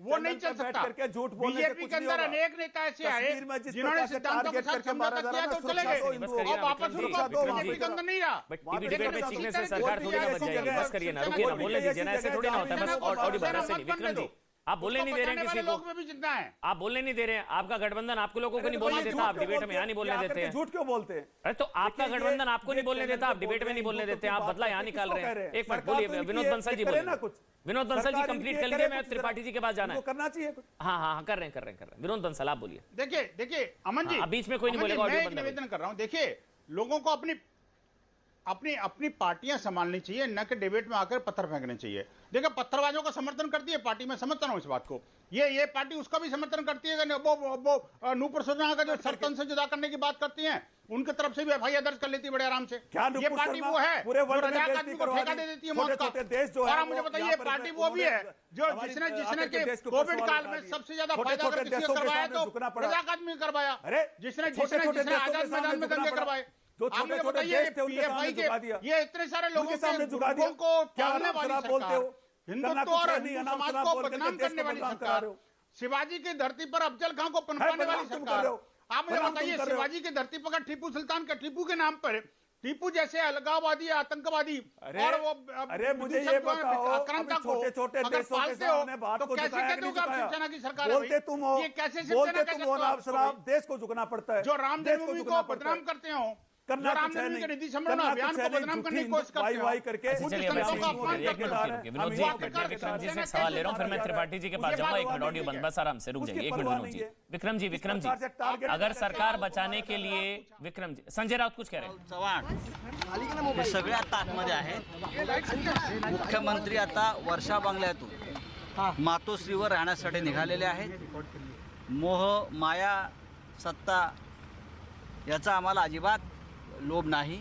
वो नहीं चल बैठ सकता। करके झूठ बोलने से बीजेपी कुछ के नहीं अंदर होगा। अनेक नेता ऐसे आए कश्मीर में जिस जिन्होंने प्रकार से सिद्धांतों के टारगेट साथ करके समझौता मारा जा किया रहा तो है, चले सुरक्षा गए, दो बस हिंदुओं करिए को। अब वापस विक्रम जी, उनको विक्रम जी। बीजेपी के अंदर नहीं रहा। बट वहाँ टीवी पे डिबेट में कैसे चीखने होता से है? सरकार वो थोड़ी ना भी बच ऐसी जाएगी। जगह बस करिए ना, है, रुकिए ना, वो भी बोलने ऐसी दीजिए ना, ऐसे जगह थोड़ी ना है होता है। जहाँ बस पे ऑडियो बस बढ़ा से मत नहीं। बनने विक्रम जी, दो। आप बोलने उसको नहीं दे रहे हैं बचाने किसी वाले को। लोग में भी जितना है। आप बोलने नहीं दे रहे हैं, आपका गठबंधन आपको लोगों को नहीं तो बोलने भाई देता, झूठ आप क्यों डिबेट में बोलते यहाँ नहीं हैं? बोलने ये आकर देते के हैं। झूठ क्यों बोलते हैं? अरे तो आपका देखिए, गठबंधन आपको नहीं ये बोलने देता, आप चैनल पे डिबेट में बोल नहीं बोलने रहे हैं, देते, आप बात बदला यहाँ करके निकाल किसको रहे कह हैं। रहे हैं? एक मिनट सरकार बोलिए, तो इनकी विनोद है, बंसल जी करे बोलिए। ना कुछ। विनोद बंसल जी सरकार कंप्लीट इनकी कर है, लीजिए, करे मैं कुछ त्रिपाठी जी के पास जाना है। इनको करना चाहिए कुछ। हाँ हाँ हाँ, कर रहे हैं। विनोद बंसल आप बोलिए। देखिए अमन जी, हाँ, बीच में कोई नहीं अमन जी, बोलेगा, ऑडियो मैं एक बंद है। निवेदन कर रहा हूं। देखिए, लोगों को अपनी पार्टियां संभालनी चाहिए, न कि डिबेट में आकर पत्थर फेंकने चाहिए। देखिए, पत्थरबाजों का समर्थन करती है पार्टी, में समझता हूं इस बात को। ये पार्टी उसका भी समर्थन करती है कि वो नूपुर शर्मा का जो सर्तन से जुदा करने की बात करती है, उनके तरफ से भी एफआईआर दर्ज कर लेती है बड़े आराम से। क्या ये नूपुर पार्टी शर्मा वो है पूरे जो वर्ल्ड में रजाक बेइज्जती आदमी को करवा ठेका दी। दे देती है मौत का। छोटे-छोटे देश जो और है आप मुझे वो बताइए, यहाँ पर पार्टी वो भी है जो हमारी जिसने आकर के देश के ऊपर कोविड सवाल काल उठा में दिए। सबसे ज्यादा फायदा छोटे-छोटे अगर किसी देशों को के करवाया सामने तो झुकना पड़ा। रजाक आदमी करवाया। अरे, जिसने छोटे-छोटे देशों के आजाद सामने मैदान में झुकना दंगे पड़ा। करवाए। जो आप मुझे छोटे-छोटे बताइए, देश थे, उनके सामने PFI झुका दिया। ये इतने सारे लोगों उनके सामने झुका दिया। को क्या पालने अनाप वाली शराब बोलते सरकार, हो? हिंदुत्व करना और कुछ है हिंदू नहीं, अनाप समाज शराब को बोल करके बदनाम देश करने को वाली बदनाम करा सरकार, रहे हो। शिवाजी की धरती पर अफजल खान को पनपाने वाली बदनाम तुम कर सरकार। रहे हो। आप मुझे बदनाम तुम बताइए, कर रहे हो। शिवाजी की धरती पर टीपू सुल्तान का, टीपू के नाम पर, टीपू जैसे अलगाववादी आतंकवादी और वो अरे मुझे ये बताओ, आक्रांता को छोटे-छोटे अगर देशों के पालते हो सामने बात तो को कैसे झुकाया कहते हो कि आप नहीं शिवसेना की सरकार है? बोलते भाई? तुम हो, ये कैसे बोलते शिवसेना तुम कह हो सकते नाम हो शराब, आपको? देश को झुकना पड़ता है। जो राम देश को जन्मभूमि झुकना को पड़ता बदनाम है। करते हो, करना जो राम कुछ है जन्मभूमि के नहीं। निधि संरक्षण करना अभियान कुछ को है नहीं, बदनाम करने की झूठी कोशिश करते हो, वाई करके अच्छा, चलिए, बुद्ध मैं संतों का एक अपमान मिनट, करते हो। विनोद जी एक मिनट, मैं विक्रम जी से सवाल ले रहा हूँ, फिर मैं त्रिपाठी जी के पास उसकी जाऊंगा। एक परवाह मिनट, ऑडियो नहीं बंद, है। बस आराम से रुक उसकी जाइए। एक मिनट परवाह विनोद जी। नहीं है। विक्रम जी, सरकार से टारगेट अगर करके सरकार बचाने के लिए, विक्रम जी, संजय राउत कुछ कह रहे हैं। चव्हाण हे सगळे आता आतमध्ये आहेत। मुख्यमंत्री आता वर्षा बंगल्यातून मातोश्रीवर राहण्यासाठी निघालेले आहेत। मोह माया सत्ता याचा आम्हाला अजिबात लोभ नाही।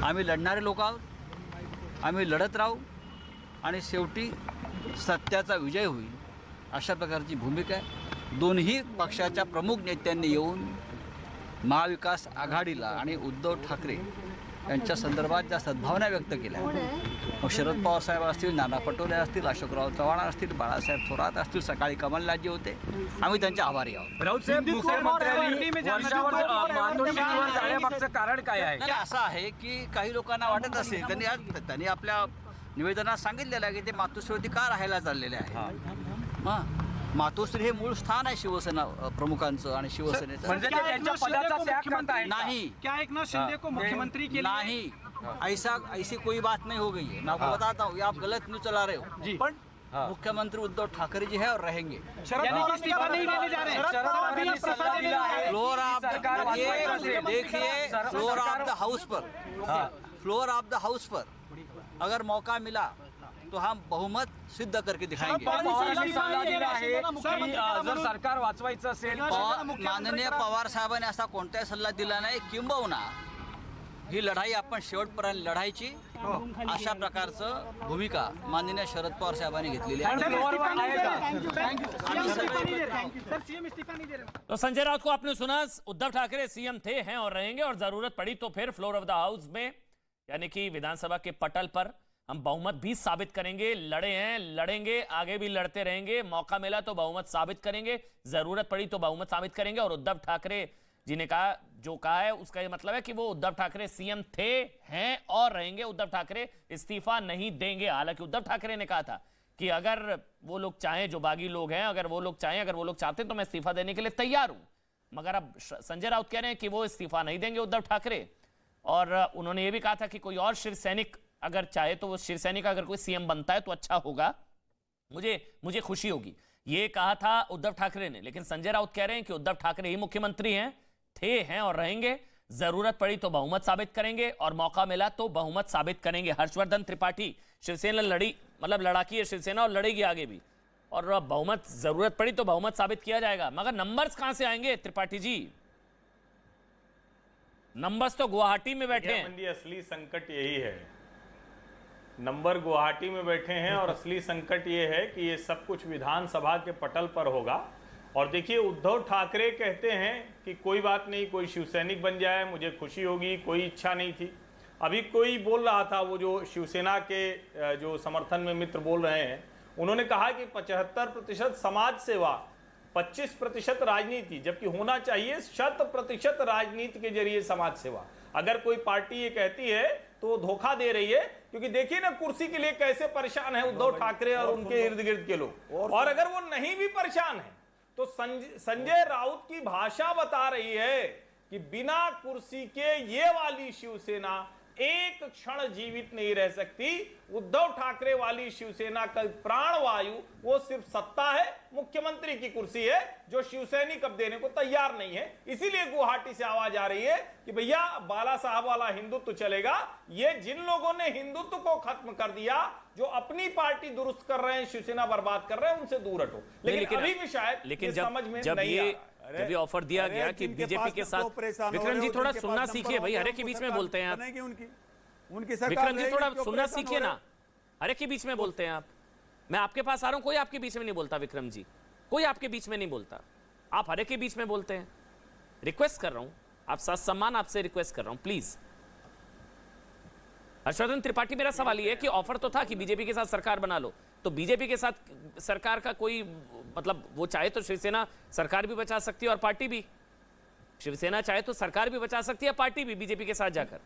आम्ही लढणारे लोक आहोत, आम्ही लढत राहू आणि शेवटी सत्याचा विजय होईल अशा प्रकारची भूमिका आहे। दोन्ही पक्षाच्या प्रमुख नेत्यांनी येऊन महाविकास आघाडीला आणि उद्धव ठाकरे यांच्या संदर्भात ज्या सद्भावना व्यक्त केल्या, मग शरद पवार साहेब असतील, नाना पटोले असतील, अशोकराव चव्हाण असतील, बाळासाहेब थोरात असतील, सकाळी कमलनाथजी होते, आम्ही त्यांचे आभारी आहोत। जाण्यामागचं कारण काय आहे? नाही, असं आहे की काही लोकांना वाटत असेल, त्यांनी आपल्या निवेदनात सांगितलेलं आहे की ते मातोश्रीवरती का राहायला चाललेले आहे। मातोश्री हे मूळ स्थान आहे शिवसेना प्रमुखांचं आणि शिवसेनेचं। म्हणजे ते त्यांच्या पदाचा त्याग करताय? नहीं, क्या एकनाथ शिंदे को मुख्यमंत्री के लिए नहीं, ऐसी कोई बात नहीं हो गई है। मैं आपको बताता हूँ, ये आप गलत न्यूज चला रहे हो। जी। पण मुख्यमंत्री उद्धव ठाकरे जी है और रहेंगे। यानी कि इस्तीफा नहीं देने जा रहे हैं। शरद पवार ने सलाह दिया है। फ्लोर ऑफ सरकार वाचवायचं असेल। देखिए, फ्लोर ऑफ द हाउस पर, फ्लोर ऑफ द हाउस पर अगर मौका मिला तो हम बहुमत सिद्ध करके दिखाएंगे। पवारांनी सल्ला दिला आहे की जर सरकार वाचवायचं असेल, माननीय पवार साहेबांनी असा कोणताही सल्ला दिला नाही। किंबहुना ही लढाई आपण शेवटपर्यंत लढायची अशा प्रकारचं भूमिका माननीय शरद पवार साहेबांनी घेतलेली आहे। तो संजय राउत को आपने सुना, उद्धव ठाकरे सीएम थे, हैं और रहेंगे, और जरूरत पड़ी तो फिर फ्लोर ऑफ द हाउस में, यानी कि विधानसभा के पटल पर हम बहुमत भी साबित करेंगे। लड़े हैं, लड़ेंगे, आगे भी लड़ते रहेंगे, मौका मिला तो बहुमत साबित करेंगे, जरूरत पड़ी तो बहुमत साबित करेंगे। और उद्धव ठाकरे जी ने कहा, जो कहा है उसका ये मतलब है कि वो उद्धव ठाकरे सीएम थे, हैं और रहेंगे। उद्धव ठाकरे इस्तीफा नहीं देंगे। हालांकि उद्धव ठाकरे ने कहा था कि अगर वो लोग चाहें, जो बागी लोग हैं, अगर वो लोग चाहते हैं तो मैं इस्तीफा देने के लिए तैयार हूं। मगर अब संजय राउत कह रहे हैं कि वो इस्तीफा नहीं देंगे उद्धव ठाकरे। और उन्होंने ये भी कहा था कि कोई और शिवसैनिक अगर चाहे तो वो शिवसैनिक अगर कोई सीएम बनता है तो अच्छा होगा, मुझे खुशी होगी, ये कहा था उद्धव ठाकरे ने। लेकिन संजय राउत कह रहे हैं कि उद्धव ठाकरे ही मुख्यमंत्री हैं, थे, हैं और रहेंगे। जरूरत पड़ी तो बहुमत साबित करेंगे और मौका मिला तो बहुमत साबित करेंगे। हर्षवर्धन त्रिपाठी, शिवसेना लड़ाकी है शिवसेना और लड़ेगी आगे भी, और बहुमत जरूरत पड़ी तो बहुमत साबित किया जाएगा। मगर नंबर्स कहां से आएंगे त्रिपाठी जी? नंबर्स तो गुवाहाटी में बैठे हैं। असली संकट यही है, नंबर गुवाहाटी में बैठे हैं, और असली संकट ये है कि ये सब कुछ विधानसभा के पटल पर होगा। और देखिए, उद्धव ठाकरे कहते हैं कि कोई बात नहीं, कोई शिवसैनिक बन जाए मुझे खुशी होगी, कोई इच्छा नहीं थी। अभी कोई बोल रहा था, वो जो शिवसेना के जो समर्थन में मित्र बोल रहे हैं, उन्होंने कहा कि 75% समाज सेवा, 25% राजनीति, जबकि होना चाहिए 100% राजनीति के जरिए समाज सेवा। अगर कोई पार्टी ये कहती है तो धोखा दे रही है, क्योंकि देखिए ना कुर्सी के लिए कैसे परेशान है उद्धव ठाकरे और उनके इर्द गिर्द के लोग। और अगर वो नहीं भी परेशान है तो संजय राउत की भाषा बता रही है कि बिना कुर्सी के ये वाली शिवसेना एक क्षण जीवित नहीं रह सकती। उद्धव ठाकरे वाली शिवसेना का प्राण वायु वो सिर्फ सत्ता है, मुख्यमंत्री की कुर्सी है, जो शिवसैनिक अब देने को तैयार नहीं है। इसीलिए गुवाहाटी से आवाज आ रही है कि भैया बाला साहब वाला हिंदुत्व चलेगा। ये जिन लोगों ने हिंदुत्व को खत्म कर दिया, जो अपनी पार्टी दुरुस्त कर रहे हैं, शिवसेना बर्बाद कर रहे हैं, उनसे दूर हटो। लेकिन अभी भी शायद लेकिन समझ में जब नहीं ये आ रहा। जब ये ऑफर दिया गया कि बीजेपी के साथ, विक्रम जी थोड़ा सुनना सीखिए भाई, हरे के बीच में बोलते हैं आप। उनकी सरकार विक्रम जी रहेगी, थोड़ा क्यों सुनना परेशान हो सीखिए रहे ना, हरे के बीच में बोलते हैं आप। मैं आपके पास आ रहा हूं, कोई आपके बीच में नहीं बोलता विक्रम जी, कोई आपके बीच में नहीं बोलता, आप हरे के बीच में बोलते हैं। रिक्वेस्ट कर रहा हूं, आप सम्मान आपसे रिक्वेस्ट कर रहा हूं, प्लीज। हर्षवर्धन त्रिपाठी, मेरा सवाल ये है कि ऑफर तो था कि बीजेपी के साथ सरकार बना लो, तो बीजेपी के साथ सरकार का कोई मतलब, वो चाहे तो शिवसेना सरकार भी बचा सकती है और पार्टी भी, शिवसेना चाहे तो सरकार भी बचा सकती है, पार्टी भी बीजेपी के साथ जाकर।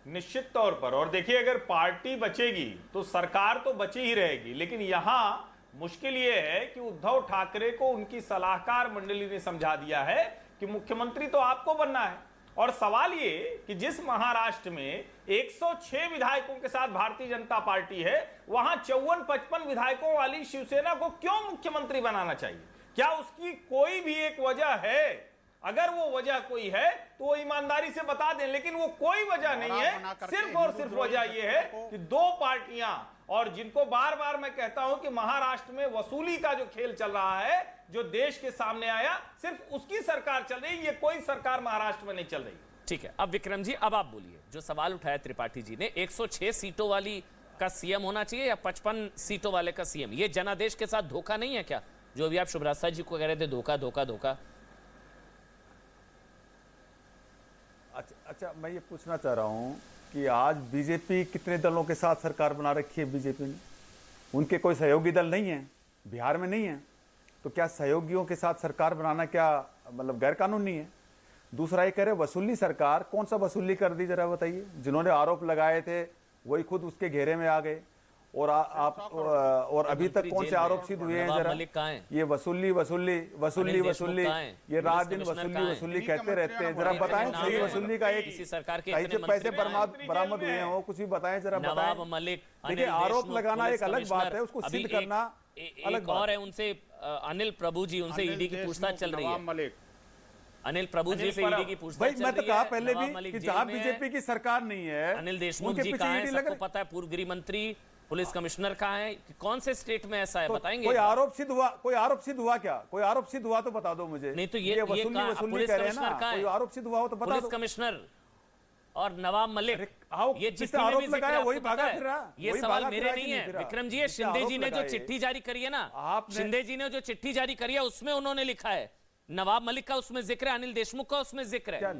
निश्चित तौर पर। और देखिए अगर पार्टी बचेगी तो सरकार तो बची ही रहेगी, लेकिन यहां मुश्किल यह है कि उद्धव ठाकरे को उनकी सलाहकार मंडली ने समझा दिया है कि मुख्यमंत्री तो आपको बनना है। और सवाल ये कि जिस महाराष्ट्र में 106 विधायकों के साथ भारतीय जनता पार्टी है, वहां 54-55 विधायकों वाली शिवसेना को क्यों मुख्यमंत्री बनाना चाहिए? क्या उसकी कोई भी एक वजह है? अगर वो वजह कोई है तो वो ईमानदारी से बता दें, लेकिन वो कोई वजह नहीं है। सिर्फ और सिर्फ वजह ये है कि दो पार्टियां, और जिनको बार बार मैं कहता हूं कि महाराष्ट्र में वसूली का जो खेल चल रहा है, जो देश के सामने आया, सिर्फ उसकी सरकार चल रही है, ये कोई सरकार महाराष्ट्र में नहीं चल रही। ठीक है, अब विक्रम जी अब आप बोलिए, जो सवाल उठाया त्रिपाठी जी ने, 106 सीटों वाली का सीएम होना चाहिए या 55 सीटों वाले का सीएम? ये जनादेश के साथ धोखा नहीं है क्या, जो अभी आप शुभराज जी को कह रहे थे धोखा धोखा धोखा? अच्छा, मैं ये पूछना चाह रहा हूं कि आज बीजेपी कितने दलों के साथ सरकार बना रखी है बीजेपी ने? उनके कोई सहयोगी दल नहीं है, बिहार में नहीं है, तो क्या सहयोगियों के साथ सरकार बनाना क्या मतलब गैर कानूनी है? दूसरा ये कह रहे वसूली सरकार, कौन सा वसूली कर दी जरा बताइए? जिन्होंने आरोप लगाए थे वही खुद उसके घेरे में आ गए, और आप और अभी तक कौन से आरोप सिद्ध हुए हैं जरा? ये वसूली वसूली वसूली वसूली, ये रात दिन वसूली वसूली कहते रहते हैं, जरा बताएं सही वसूली का एक सरकार के कहीं से पैसे बरामद हुए हो, कुछ भी बताएं जरा, बताएं। देखिए आरोप लगाना एक अलग बात है, उसको सिद्ध करना अलग बात और है। उनसे अनिल प्रभु जी, उनसे ईडी की पूछताछ चल रही है। अनिल प्रभु जी से ईडी की पूछताछ चल रही है। मैं तो कहा पहले भी कि जहां बीजेपी की सरकार नहीं है, अनिल देशमुख जी कहां है? सबको पता है, पूर्व गृह मंत्री, पुलिस कमिश्नर कहां है? कौन से स्टेट में ऐसा है, बताएंगे? कोई आरोप सिद्ध हुआ? कोई आरोप सिद्ध हुआ क्या? कोई आरोप सिद्ध हुआ तो बता दो मुझे। नहीं तो ये वसूली कह रहे हैं ना, कोई आरोप सिद्ध हुआ हो तो बता दो। पुलिस कमिश्नर और नवाब मलिक, ये चिट्ठी में आरोप भी जिक्र लगाया आपको वही पता भागा है? फिर रहा, ये वही सवाल भागा मेरे फिरा नहीं कि है फिरा? विक्रम जी, ये शिंदे जी ने जो चिट्ठी जारी करी है ना, शिंदे जी ने जो चिट्ठी जारी करी है उसमें उन्होंने लिखा है, नवाब मलिक का उसमें जिक्र है, अनिल देशमुख का उसमें जिक्र है।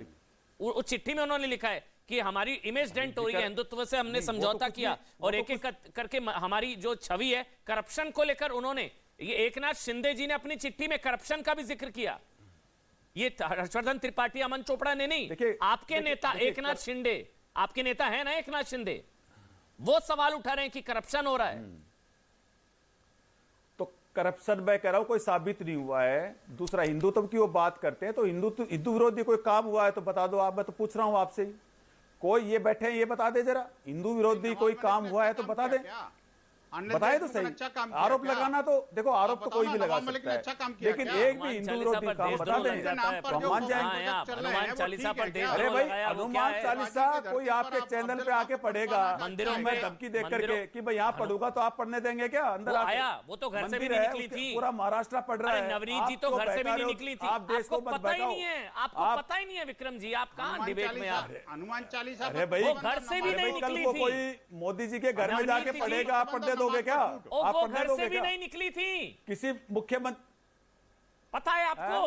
उस चिट्ठी में उन्होंने लिखा है कि हमारी इमेज डेंट हो रही है, हिंदुत्व से हमने समझौता किया, और एक एक करके हमारी जो छवि है करप्शन को लेकर, उन्होंने ये एकनाथ शिंदे जी ने अपनी चिट्ठी में करप्शन का भी जिक्र किया। ये हर्षवर्धन त्रिपाठी, अमन चोपड़ा ने नहीं, आपके नेता एकनाथ शिंदे, आपके नेता है ना एकनाथ शिंदे, वो सवाल उठा रहे हैं कि करप्शन हो रहा है। तो करप्शन मैं कह रहा हूं कोई साबित नहीं हुआ है। दूसरा, हिंदुत्व की वो बात करते हैं, तो हिंदू विरोधी कोई काम हुआ है तो बता दो आप। मैं तो पूछ रहा हूं आपसे ही, कोई ये बैठे हैं ये बता दे जरा, हिंदू विरोधी कोई काम हुआ है तो बता दे, बताए तो सही। आरोप लगाना तो देखो, आरोप तो कोई भी लगा सकता है, लेकिन एक भी हिंदू विरोधी काम बता दें तो हम मान जाएंगे। हनुमान चालीसा पर देश अरे भाई, हनुमान चालीसा कोई आपके चैनल पे आके पढ़ेगा, मंदिरों में धमकी दे करके कि भाई यहाँ पढ़ूंगा तो आप पढ़ने देंगे क्या? अंदर आया, वो तो घर से भी नहीं निकली थी, पूरा महाराष्ट्र पढ़ रहा है। नवनीत जी तो घर से भी नहीं निकली थी, आप देश को पता ही नहीं है, आपको पता ही नहीं है विक्रम जी, आप कहाँ डिबेट में आप? हनुमान चालीसा, अरे भाई, वो घर से भी नहीं निकली थी, कोई मोदी जी के घर में जाके पढ़ेगा, आप पढ़ने दोगे क्या? वो घर से भी नहीं निकली थी, किसी मुख्यमंत्री, पता है आपको?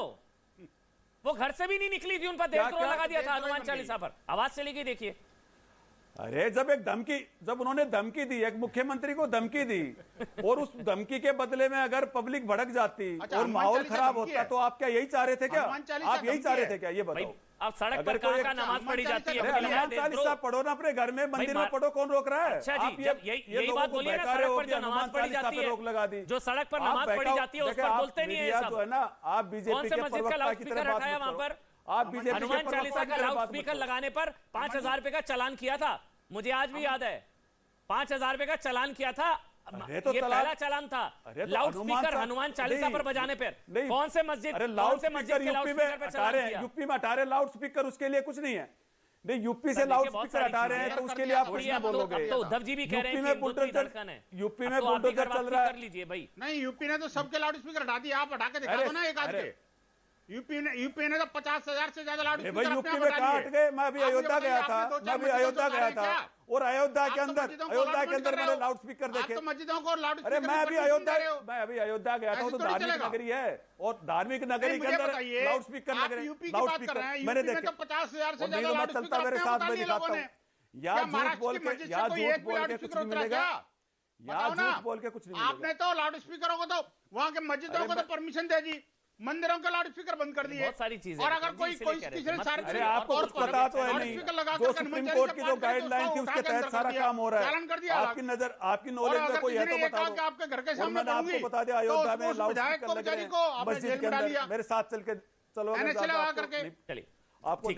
वो घर से भी नहीं निकली थी, उन पर देशद्रोह लगा दिया था हनुमान चालीसा पर, आवाज चली गई। देखिए अरे जब उन्होंने धमकी दी, एक मुख्यमंत्री को धमकी दी और उस धमकी के बदले में अगर पब्लिक भड़क जाती और माहौल खराब होता तो आप क्या यही चाह रहे थे क्या? आप यही चाह रहे थे क्या? ये बताओ। अब सड़क पर कहाँ नमाज पढ़ी जाती है? हनुमान चालीसा पढ़ो ना अपने घर में, मंदिर में पढ़ो, कौन रोक रहा है? अच्छा जी, जब यही बात बोलिए ना, सड़क पर जो नमाज पढ़ी जाती है, रोक लगा दी, जो सड़क पर नमाज पढ़ी जाती है उस पर बोलते नहीं है ये सब। जो है ना, आप बीजेपी के प्रवक्ता की तरह बात वहां पर आप बीजेपी हनुमान चालीसा का लाउड स्पीकर लगाने पर 5,000 रुपए का चालान किया था, मुझे आज भी याद है। 5,000 रुपए का चालान किया था, ये पहला चालान था। लाउड स्पीकर हनुमान चालीसा पर बजाने पर कौन से मस्जिद के लाउड स्पीकर पे चला रहे हैं? यूपी में हटा रहे लाउड स्पीकर, उसके लिए कुछ नहीं है। नहीं, यूपी से लाउड स्पीकर हटा रहे हैं तो उसके लिए आप कुछ नहीं बोलोगे। तो उद्धव जी भी कह रहे हैं यूपी में बुलडोजर चल रहा है। लीजिए भाई, नहीं, यूपी ने तो सबके लाउड स्पीकर हटा दिए, आप हटा के दिखा दो ना एक आध के। यूपी ने तो 50,000 से ज्यादा लाउड स्पीकर यूपी में काट गए। मैं अभी अयोध्या गया था, और अयोध्या के अंदर मैंने लाउड स्पीकर देखे। मस्जिदों को लाउड अरे मैं अभी अयोध्या गया था, वो तो धार्मिक नगरी है, और धार्मिक नगरी के अंदर लाउड स्पीकर लग रहे हैं। लाउड स्पीकर मैंने देखे, 50,000 से नहीं तो मैं चलता मेरे साथ में दिखाता हूँ। या झूठ बोल के कुछ नहीं मिलेगा, या झूठ बोल के कुछ नहीं मिलेगा। आपने तो लाउड स्पीकरों को तो वहां के मस्जिदों को तो परमिशन दे दी, मंदिरों के लाउड स्पीकर बंद कर दिए, बहुत सारी चीजें। और अगर कोई अरे आपको कुछ पता तो है नहीं, जो सुप्रीम कोर्ट की जो गाइडलाइन थी उसके तहत सारा काम हो रहा है। आपकी नॉलेज में कोई है तो बता दो। आपके घर के मैंने आपको बता दिया, अयोध्या में लाउड स्पीकर लग रहे हैं मस्जिद के अंदर, मेरे साथ चल के चलो, चलिए आपको